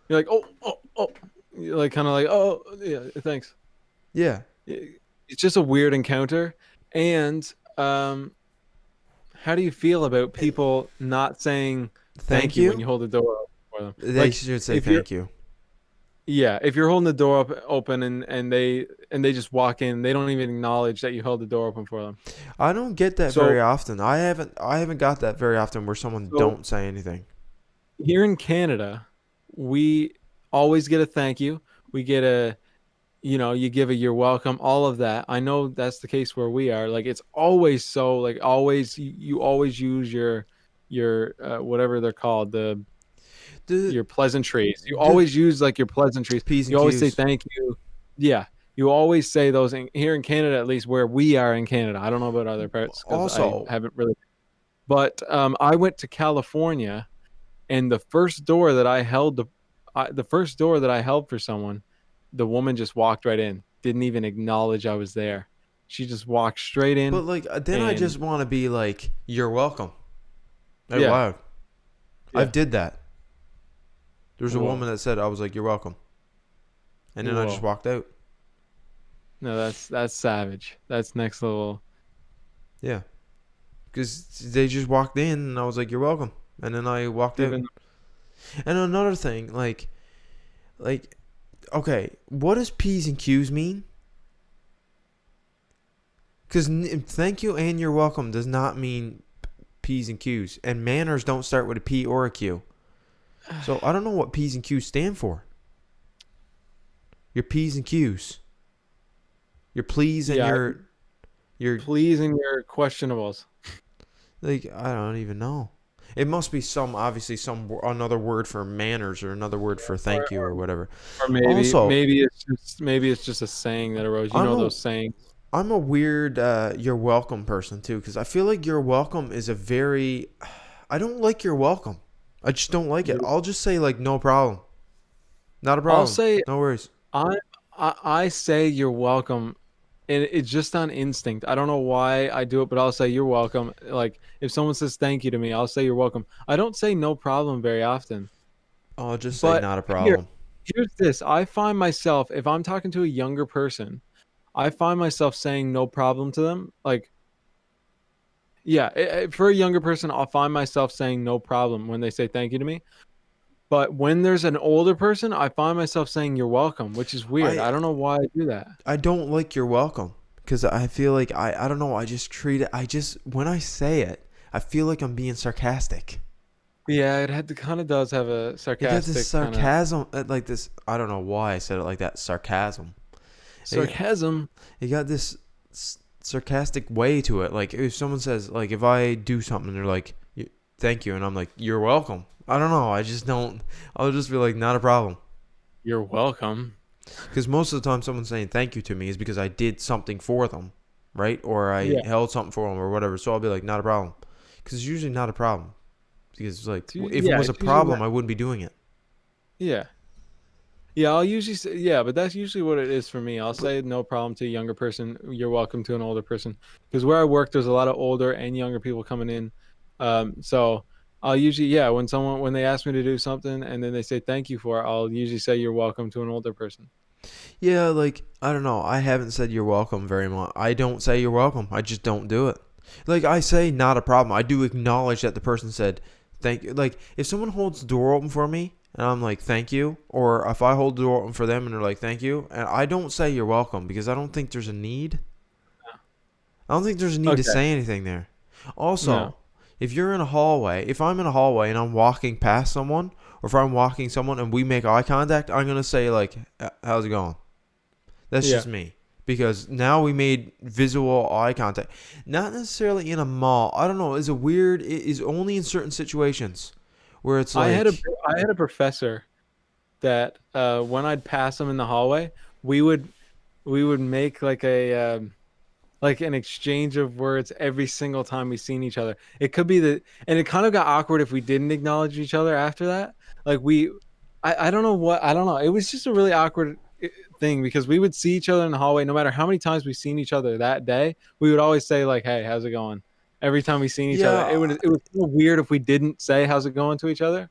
You're like, oh, oh, oh. You're like kind of like, oh, yeah, thanks. Yeah. It's just a weird encounter. And how do you feel about people not saying thank Thank you when you. you hold the door open for them? They Like should say if you're thank you. yeah, if you're holding the door open and they just walk in, they don't even acknowledge that you held the door open for them. I don't get that very So often. I haven't got that very often where someone so don't say anything. here in Canada, we always get a thank you. We get a you give a you're welcome, all of that. I know that's the case where we are. Like it's always so like always you always use your whatever they're called, The your pleasantries. You the always use like your pleasantries. P's and You always say Q's. thank you. Yeah. You always say those here in Canada, at least where we are in Canada. I don't know about other parts because I Also, haven't really. But I went to California, and the first door that I held the first door that I held for someone, the woman just walked right in. Didn't even acknowledge I was there. She just walked straight in, but like then I and just want to be like, "You're welcome." Out yeah, loud. yeah. I've did that. There's a Whoa, woman that said I was like, "You're welcome," and then I just whoa. walked out. No, that's savage. That's next level. Yeah, because they just walked in, and I was like, "You're welcome," and then I walked out. Even And another thing, like, okay, what does P's and Q's mean? Because thank you and you're welcome does not mean P's and Q's, and manners don't start with a P or a Q. So I don't know what P's and Q's stand for. Your P's and Q's, your please and yeah, your please and your questionables, like I don't even know. It must be obviously another word for manners or another word for or thank you or whatever. or maybe Also, maybe it's just a saying that arose. You I know know those sayings. I'm a weird you're welcome person too, because I feel like you're welcome is a very I don't like you're welcome. I just don't like it. You're, I'll just say like no problem, not a I'll problem, say no worries. I, I say you're welcome, and it's just on instinct. I don't know why I do it, but I'll say you're welcome. Like if someone says thank you to me, I'll say you're welcome. I don't say no problem very often. I'll just say But not a here, problem. here's this. I find myself, if I'm talking to a younger person, I find myself saying no problem to them. Like, yeah, for a younger person, I'll find myself saying no problem when they say thank you to me. But when there's an older person, I find myself saying you're welcome, which is weird. I I don't know why I do that. I don't like you're welcome because I feel like I don't know. I just treat it. I just when I say it, I feel like I'm being sarcastic. Yeah, it had kind of does have a It got this sarcastic kind of sarcasm, like this. I don't know why I said it like that. Sarcasm. It, sarcasm. it got this sarcastic way to it. Like if someone says, like if I do something, they're like, "Thank you," and I'm like, "You're welcome." I don't know. I just don't. I'll just be like, "Not a problem." You're welcome. Because most of the time, someone saying thank you to me is because I did something for them, right? Or I Yeah, held something for them or whatever. So I'll be like, "Not a problem," because it's usually not a problem. Because like, if it yeah, was a it's usually problem, I wouldn't be doing it. yeah. Yeah, I'll usually say, yeah, but that's usually what it is for me. I'll But say no problem to a younger person. You're welcome to an older person. Because where I work, there's a lot of older and younger people coming in. So I'll usually, yeah, when they ask me to do something and then they say thank you for it, I'll usually say you're welcome to an older person. yeah, like I don't know. I haven't said you're welcome very much. I don't say you're welcome. I just don't do it. Like I say, not a problem. I do acknowledge that the person said thank you. Like if someone holds the door open for me and I'm like thank you, or if I hold the door open for them and they're like thank you, and I don't say you're welcome because I don't think there's a need. I don't think there's a need to Okay. say anything there. No. Also, if you're in a hallway, if I'm in a hallway and I'm walking past someone, or if I'm walking someone and we make eye contact, I'm gonna say like, "How's it going?" That's Yeah. just me. Because now we made visual eye contact. Not necessarily in a mall. I don't know. It's a weird. It is only in certain situations where it's I had a like, I had a professor that when I'd pass him in the hallway, we would we would make like an exchange of words every single time we seen each other. It could be that, and it kind of got awkward if we didn't acknowledge each other after that. Like I don't know what, I don't know. It was just a really awkward thing because we would see each other in the hallway. No matter how many times we seen each other that day, we would always say like, "Hey, how's it going?" Every time we seen each other, yeah, it was so weird if we didn't say "How's it going" to each other.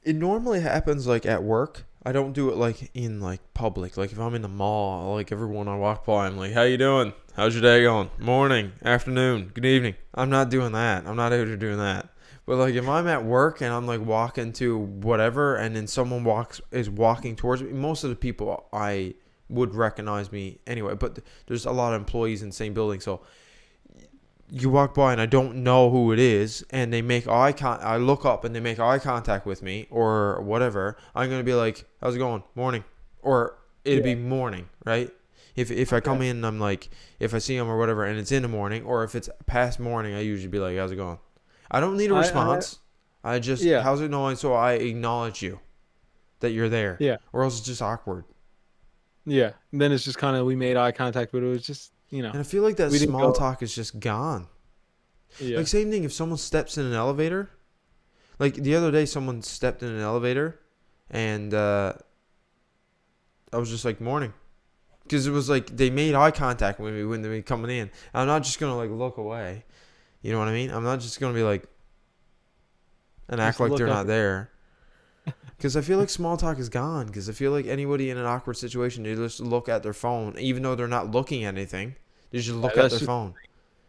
it normally happens like at work. I don't do it like in like public. Like if I'm in the mall, like everyone I walk by, I'm like, "How you doing? How's your day going? Morning, afternoon, good evening." I'm not doing that. I'm not out here doing that. But like if I'm at work and I'm like walking to whatever, and then someone is walking towards me, most of the people I would recognize me anyway. But there's a lot of employees in the same building, so you walk by and I don't know who it is, and they make I look up and they make eye contact with me or whatever. I'm gonna be like, "How's it going? Morning," or it'd Yeah. be morning, right? If I come Okay. in and I'm like, if I see them or whatever, and it's in the morning, or if it's past morning, I usually be like, "How's it going?" I don't need a I response. I just, yeah. "How's it going?" So I acknowledge you that you're there, Yeah. or else it's just awkward. Yeah. And then it's just kind of we made eye contact, but it was just And I feel like that we didn't small go. talk is just gone. Like Yeah. same thing if someone steps in an elevator. Like the other day, someone stepped in an elevator, and I was just like, "Morning," because it was like they made eye contact with me when they were coming in. I'm not just gonna like look away. You know what I mean? I'm not just gonna be like and act Just like look they're up. not there. Because I feel like small talk is gone. Because I feel like anybody in an awkward situation, they just look at their phone, even though they're not looking at anything. They just Yeah, look at their phone.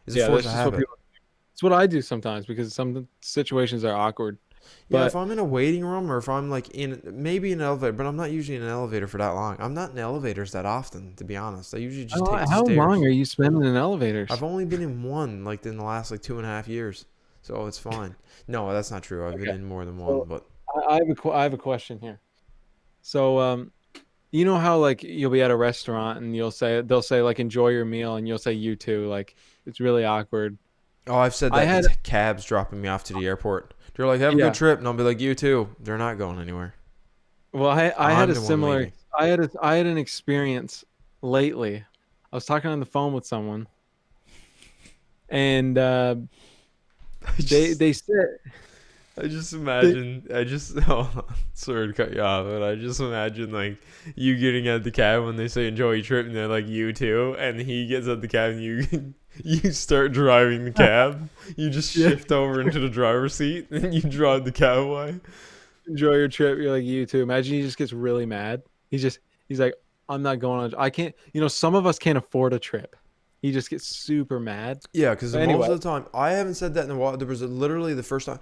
It's a force of that's just what habit. people. It's what I do sometimes because some situations are awkward. Yeah, if But I'm in a waiting room or if I'm like in maybe in an elevator, but I'm not usually in an elevator for that long. I'm not in elevators that often, to be honest. I usually just take the how long stairs. are you spending in I've elevators? only been in one like in the last like 2.5 years, so it's fine. No, that's not true. I've been Okay. in more than one, So but I have a question here. So you know how like you'll be at a restaurant and they'll say like enjoy your meal and you'll say you too, like it's really awkward. oh, I've said I that had to cabs dropping me off to the airport. They're like, "Have a good yeah. trip," and I'll be like, "You too." They're not going anywhere. Well, I had I'm a the one similar leaving. I had an experience lately. I was talking on the phone with someone, and I they just they said I just they, imagine. I just. Oh, sorry to cut you off, but I just imagine like you getting out the cab when they say enjoy your trip, and they're like you too, and he gets out the cab, and you you start driving the cab. You just yeah, shift over into the driver's seat, and you drive the cab away. enjoy your trip. You're like you too. Imagine he just gets really mad. He's like, I'm not going on. I can't. Some of us can't afford a trip. He just gets super mad. Yeah, because But most anyway, of the time, I haven't said that in a while. There was literally the first time.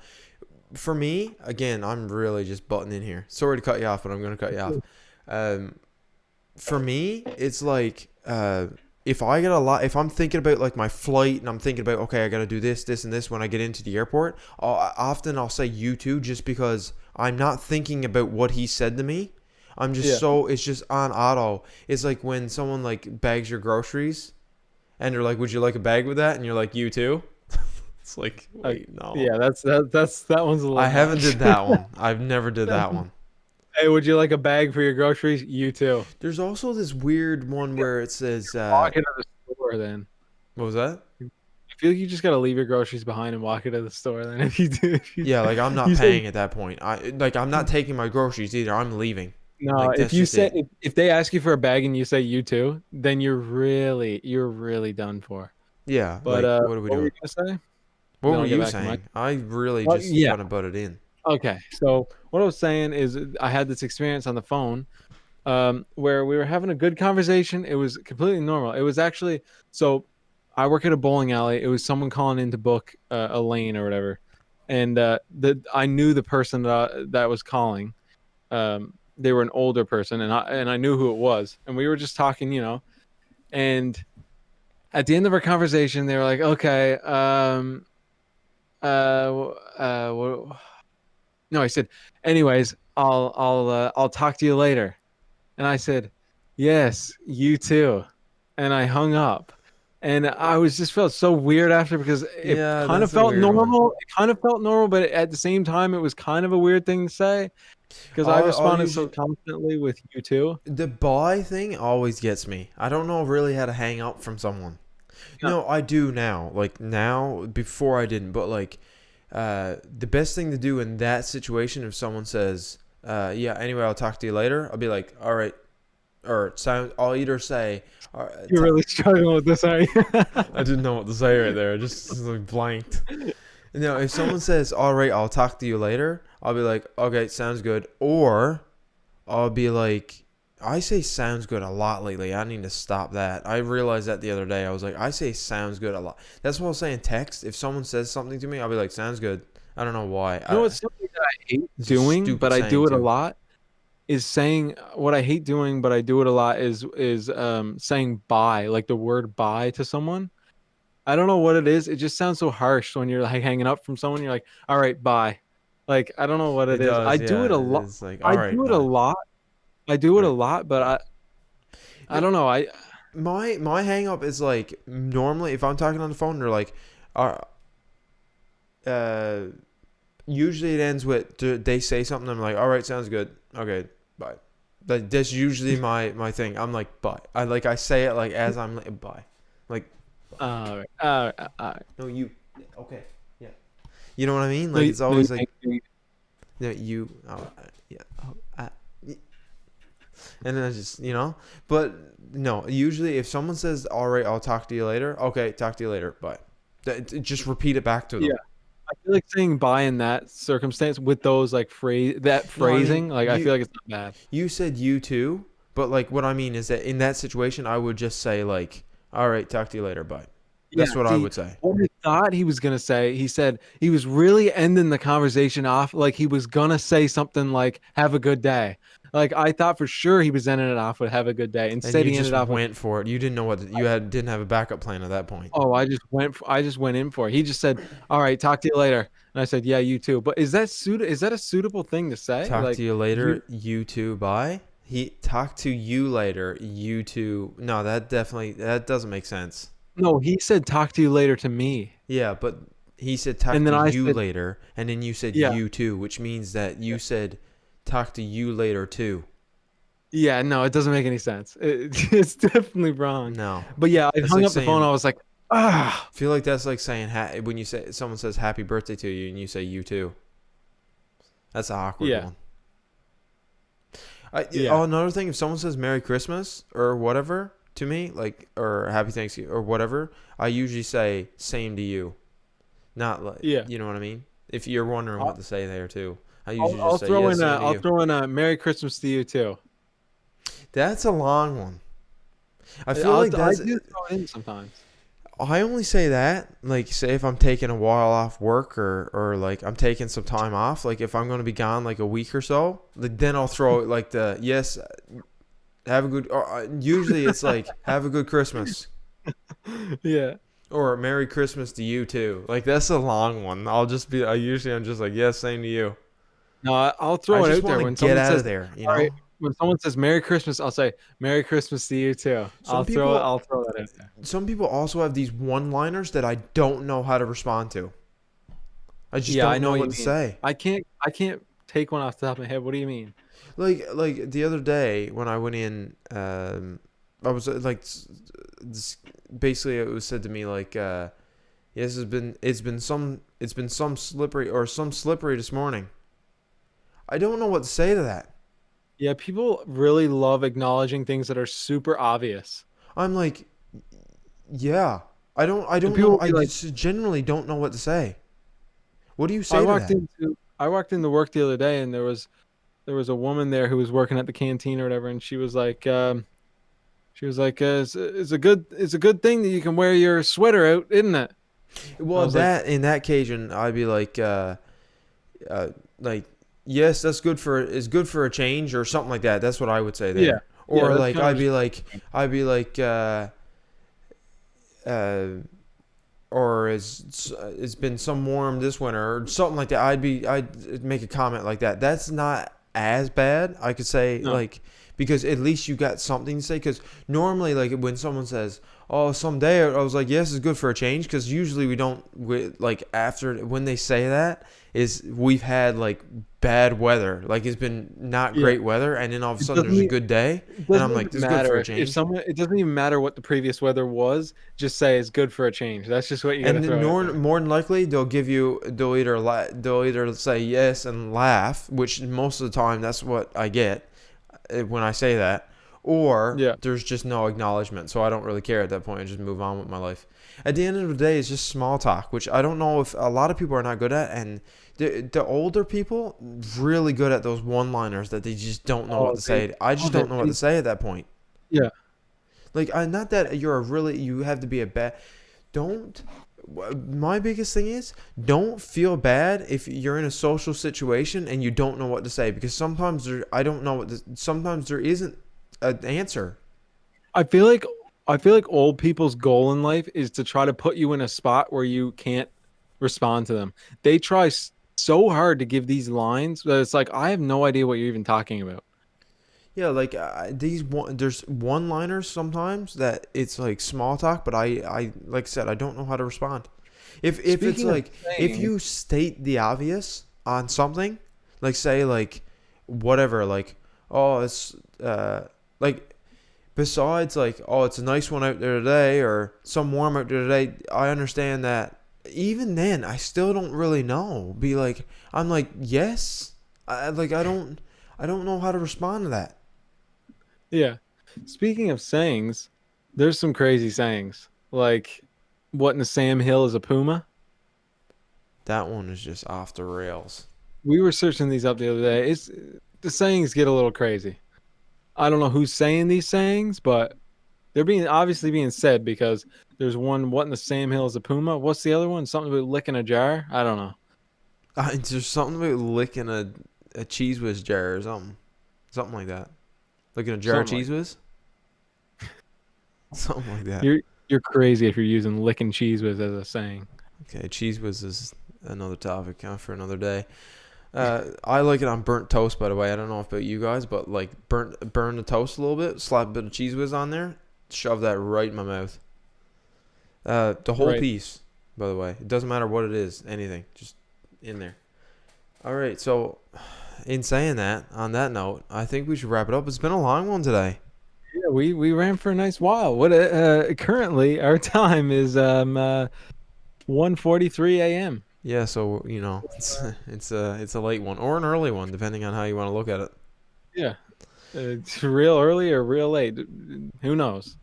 For me, again, I'm really just butting in here. Sorry to cut you off, but I'm gonna cut you off. Um, for me, it's like if I get a lot, if I'm thinking about like my flight and I'm thinking about okay, I gotta do this, this, and this when I get into the airport. I'll say you too, just because I'm not thinking about what he said to me. I'm just yeah. so it's just on auto. It's like when someone like bags your groceries and they're like, "Would you like a bag with that?" And you're like, "You too." It's like, Uh, wait, no. yeah, that one's a I little haven't much. did that one. I've never did that one. Hey, would you like a bag for your groceries? You too. There's also this weird one Yeah, where it says, walk into the store then. what was that? I feel like you just gotta leave your groceries behind and walk into the store. Then if you do, Yeah, like I'm not you say paying at that point. I'm not taking my groceries either. I'm leaving. no, Like if that's you just say it. if they ask you for a bag and you say you too, then you're really done for. Yeah, But like what are we what were you doing? gonna say? What Then were I'll get you back to my. saying? I really Oh just yeah. kind of butted in. Okay. So what I was saying is I had this experience on the phone where we were having a good conversation. It was completely normal. It was actually so I work at a bowling alley. It was someone calling in to book a lane or whatever, and I knew the person that was calling. They were an older person, and I knew who it was, and we were just talking, and at the end of our conversation, they were like, "Okay, no," I said, "Anyways, I'll talk to you later." And I said, "Yes, you too." And I hung up. And I was just felt so weird after because it Yeah, kind of that's a felt weird one. normal. It kind of felt normal, but at the same time, it was kind of a weird thing to say because I I'll responded so usually constantly with you too. the bye thing always gets me. I don't know really how to hang up from someone. No, No, I do now. Like now, before I didn't, but like the best thing to do in that situation if someone says, yeah, anyway, I'll talk to you later, I'll be like, all right, or sound. I'll either say, you're really struggling with this, aren't you? I didn't know what to say right there. I just like blanked. No, if someone says, all right, I'll talk to you later, I'll be like, okay, sounds good. Or I'll be like, I say sounds good a lot lately. I need to stop that. I realized that the other day. I was like, I say sounds good a lot. That's what I was saying. Text. If someone says something to me, I'll be like, sounds good. I don't know why. You know what's something that I hate It's a doing, but stupid I saying do it a too. lot, is saying what I hate doing, but I do it a lot is saying bye, like the word bye to someone. I don't know what it is. It just sounds so harsh when you're like hanging up from someone. You're like, all right, bye. Like I don't know what It it is. I does, do yeah. it a lot. It's like, I all right, do it a bye. lot. I do it a Right. lot, but I No, don't know. I my hang up is like normally if I'm talking on the phone, they're like, uh, uh usually it ends with they say something. I'm like, all right, sounds good. Okay, bye. That's usually my thing. I'm like, bye. I say it like as I'm like, bye. Like, all right, all right, all right. no, you. Okay, yeah. You know what I mean? No, Like it's no, always like, you- no, you. Yeah. And then I just But no, usually if someone says, all right, I'll talk to you later. Okay, talk to you later. Bye. Just repeat it back to yeah. them. I feel like saying bye in that circumstance with those like No, I mean phrasing, like I feel like it's not bad. you said you too, but like what I mean is that in that situation, I would just say like, all right, talk to you later. Bye. Yeah, That's what I see, would say. what I thought he was gonna say, he said he was really ending the conversation off like he was gonna say something like "Have a good day." Like I thought for sure he was ending it off with "Have a good day." And Instead, you he just ended off with, went for it. You didn't know what didn't have a backup plan at that point. "Oh, I just went in for it." He just said, "All right, talk to you later," and I said, "Yeah, you too." But is that a suitable thing to say? Talk to Like you you? later. You too. Bye. He talk to you later. You too. No, that doesn't make sense. No, he said, "Talk to you later" to me, Yeah, but he said talk and then to I you said, later, and then you said "Yeah." you too, which means that you said talk to you later too. Yeah, no, it doesn't make any sense. It's definitely wrong. No, But yeah, I that's hung like up the phone. saying. I was like, ah, I feel like that's like saying when you say someone says happy birthday to you and you say you too. That's an awkward yeah, one. yeah. Another thing, if someone says Merry Christmas or whatever to me, like or Happy Thanksgiving or whatever, I usually say same to you. Not like Yeah. you know what I mean. If you're wondering what I'll, to say there too, I I'll usually I'll just say throw yes, in a same to I'll you. throw in a Merry Christmas to you too. That's a long one. I feel I like that's. do throw it in sometimes. I only say that, like, say if I'm taking a while off work or like I'm taking some time off, like if I'm going to be gone like a week or so, like, then I'll throw it like the yes, have a good. Or, usually it's like have a good Christmas Yeah. or Merry Christmas to you too. Like that's a long one. I'm just like yes, same to you. No, I'll I throw it just out want there to when get someone out of says, there, you "All right." know. When someone says Merry Christmas, I'll say Merry Christmas to you too. Some people, I'll throw that out there. some people also have these one-liners that I don't know how to respond to. I just Yeah, I don't know know what what you to mean. say. I can't take one off the top of my head. What do you mean? Like the other day when I went in, I was this, basically it was said to me like, yes, it's been some slippery this morning. I don't know what to say to that. Yeah, people really love acknowledging things that are super obvious. I'm like, yeah, I And don't people know. will I be like, just generally don't know what to say. What do you I say to walked that? into I walked into work the other day and there was a woman there who was working at the canteen or whatever, and she was like, it's a good thing that you can wear your sweater out, isn't it? I Well, was like, that in that occasion, I'd be uh, like, yes, that's good for is good for a change or something like that. That's what I would say yeah, there. yeah, Or that's like, kind of I'd be like, uh, or it's been some warm this winter or something like that. I'd make a comment like that. That's not as bad. I could say no, like because at least you got something to say. Because normally like when someone says, "Oh, someday," I was like, "Yes, it's good for a change." Because usually like after when they say that is we've had like bad weather. Like it's been not yeah. great weather, and then all of a It sudden doesn't there's a even, good day, it and doesn't I'm even like, "This is good for matter a if change." someone. It doesn't even matter what the previous weather was. Just say it's good for a change. That's just what you got to And then throw out there. more than likely they'll either say yes and laugh, which most of the time that's what I get when I say that, or Yeah. there's just no acknowledgement. So I don't really care at that point. I just move on with my life. At the end of the day, it's just small talk, which I don't know if a lot of people are not good at, and the older people really good at those one-liners that they just don't know what Oh, to they say. I just love don't it. know what to say at that point. Yeah. Like, not that you have to be a bad. Don't. My biggest thing is don't feel bad if you're in a social situation and you don't know what to say because sometimes I don't know sometimes there isn't an answer. I feel like I feel like old people's goal in life is to try to put you in a spot where you can't respond to them. They try so hard to give these lines that it's like I have no idea what you're even talking about. Yeah, like there's one-liners sometimes that it's like small talk, but I like I said I don't know how to respond. If it's Speaking of like if saying, you state the obvious on something, like say like whatever, like oh it's like besides like oh it's a nice one out there today or some warm out there today, I understand that. Even then, I still don't really know. Be like I'm like yes, I don't know how to respond to that. yeah. Speaking of sayings, there's some crazy sayings. Like what in the Sam Hill is a puma? That one is just off the rails. We were searching these up the other day. It's the sayings get a little crazy. I don't know who's saying these sayings, but they're being obviously being said because there's one, what in the Sam Hill is a puma? What's the other one? Something about licking a jar? I don't know. There's something about licking a cheese whiz jar or something. Something like that. Licking a jar of Something like cheese whiz? Something like that. you're you're crazy if you're using licking cheese whiz as a saying. Okay, cheese whiz is another topic for another day. I like it on burnt toast, by the way. I don't know about you guys, but like burn the toast a little bit, slap a bit of cheese whiz on there, shove that right in my mouth. The whole Right. piece, by the way. It doesn't matter what it is, anything, just in there. All right, so in saying that, on that note, I think we should wrap it up. It's been a long one today. Yeah, we ran for a nice while. What currently our time is 1:43 a.m. Yeah, so it's a late one or an early one, depending on how you want to look at it. Yeah, it's real early or real late. Who knows?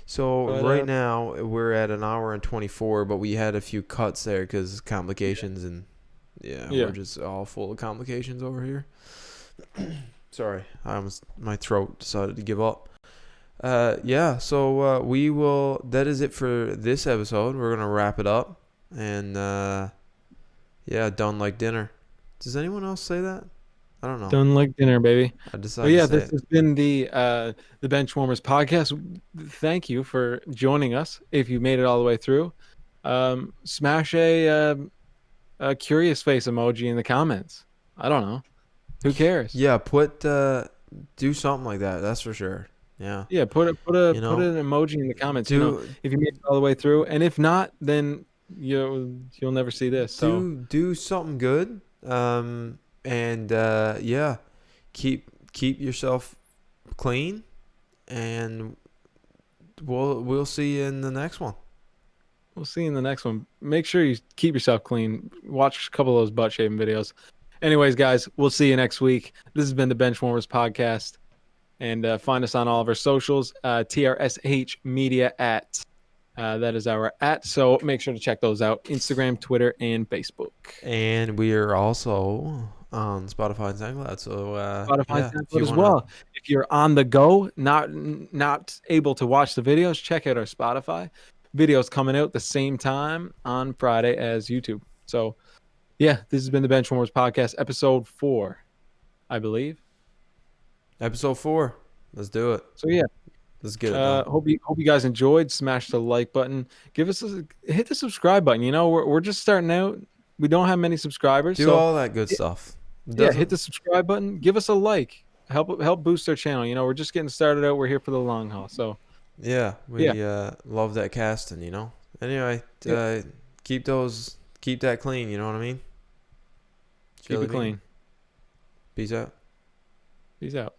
So But right now we're at an hour and 24, but we had a few cuts there because complications and yeah, we're yeah, just all full of complications over here. Sorry, my throat decided to give up. Yeah, so we will. That is it for this episode. We're gonna wrap it up, and yeah, done like dinner. Does anyone else say that? I don't know. done like dinner, baby. I But decided to yeah, say this it. has been the Benchwarmers podcast. Thank you for joining us. If you made it all the way through, smash a curious face emoji in the comments. I don't know. Who cares? Yeah, do something like that. That's for sure. Yeah, Yeah, you put know, an emoji in the comments. do If you made it all the way through, and if not, then you'll never see this. So do something good. And yeah, keep yourself clean, and we'll see you in the next one. we'll see you in the next one. Make sure you keep yourself clean. Watch a couple of those butt shaving videos. Anyways, guys, we'll see you next week. This has been the Benchwarmers podcast, and find us on all of our socials. TRSH Media at. That is our at. So make sure to check those out: Instagram, Twitter, and Facebook. And we are also on Spotify and SoundCloud. So Spotify, yeah, if SoundCloud you as wanna well. If you're on the go, not able to watch the videos, check out our Spotify videos coming out the same time on Friday as YouTube. So yeah, this has been the Benchwarmers podcast, episode 4, I believe. episode 4, let's do it. So yeah, Let's get it done. hope you guys enjoyed. Smash the like button. Hit the subscribe button. We're just starting out. We don't have many subscribers, Do so all that good stuff. yeah, hit Doesn't the subscribe button. Give us a like. Help boost our channel. We're just getting started out. We're here for the long haul. So Yeah, yeah, we love that casting, Anyway, yeah. keep that clean, you know what I mean? Keep Jelly it bean. clean. Peace out. Peace out.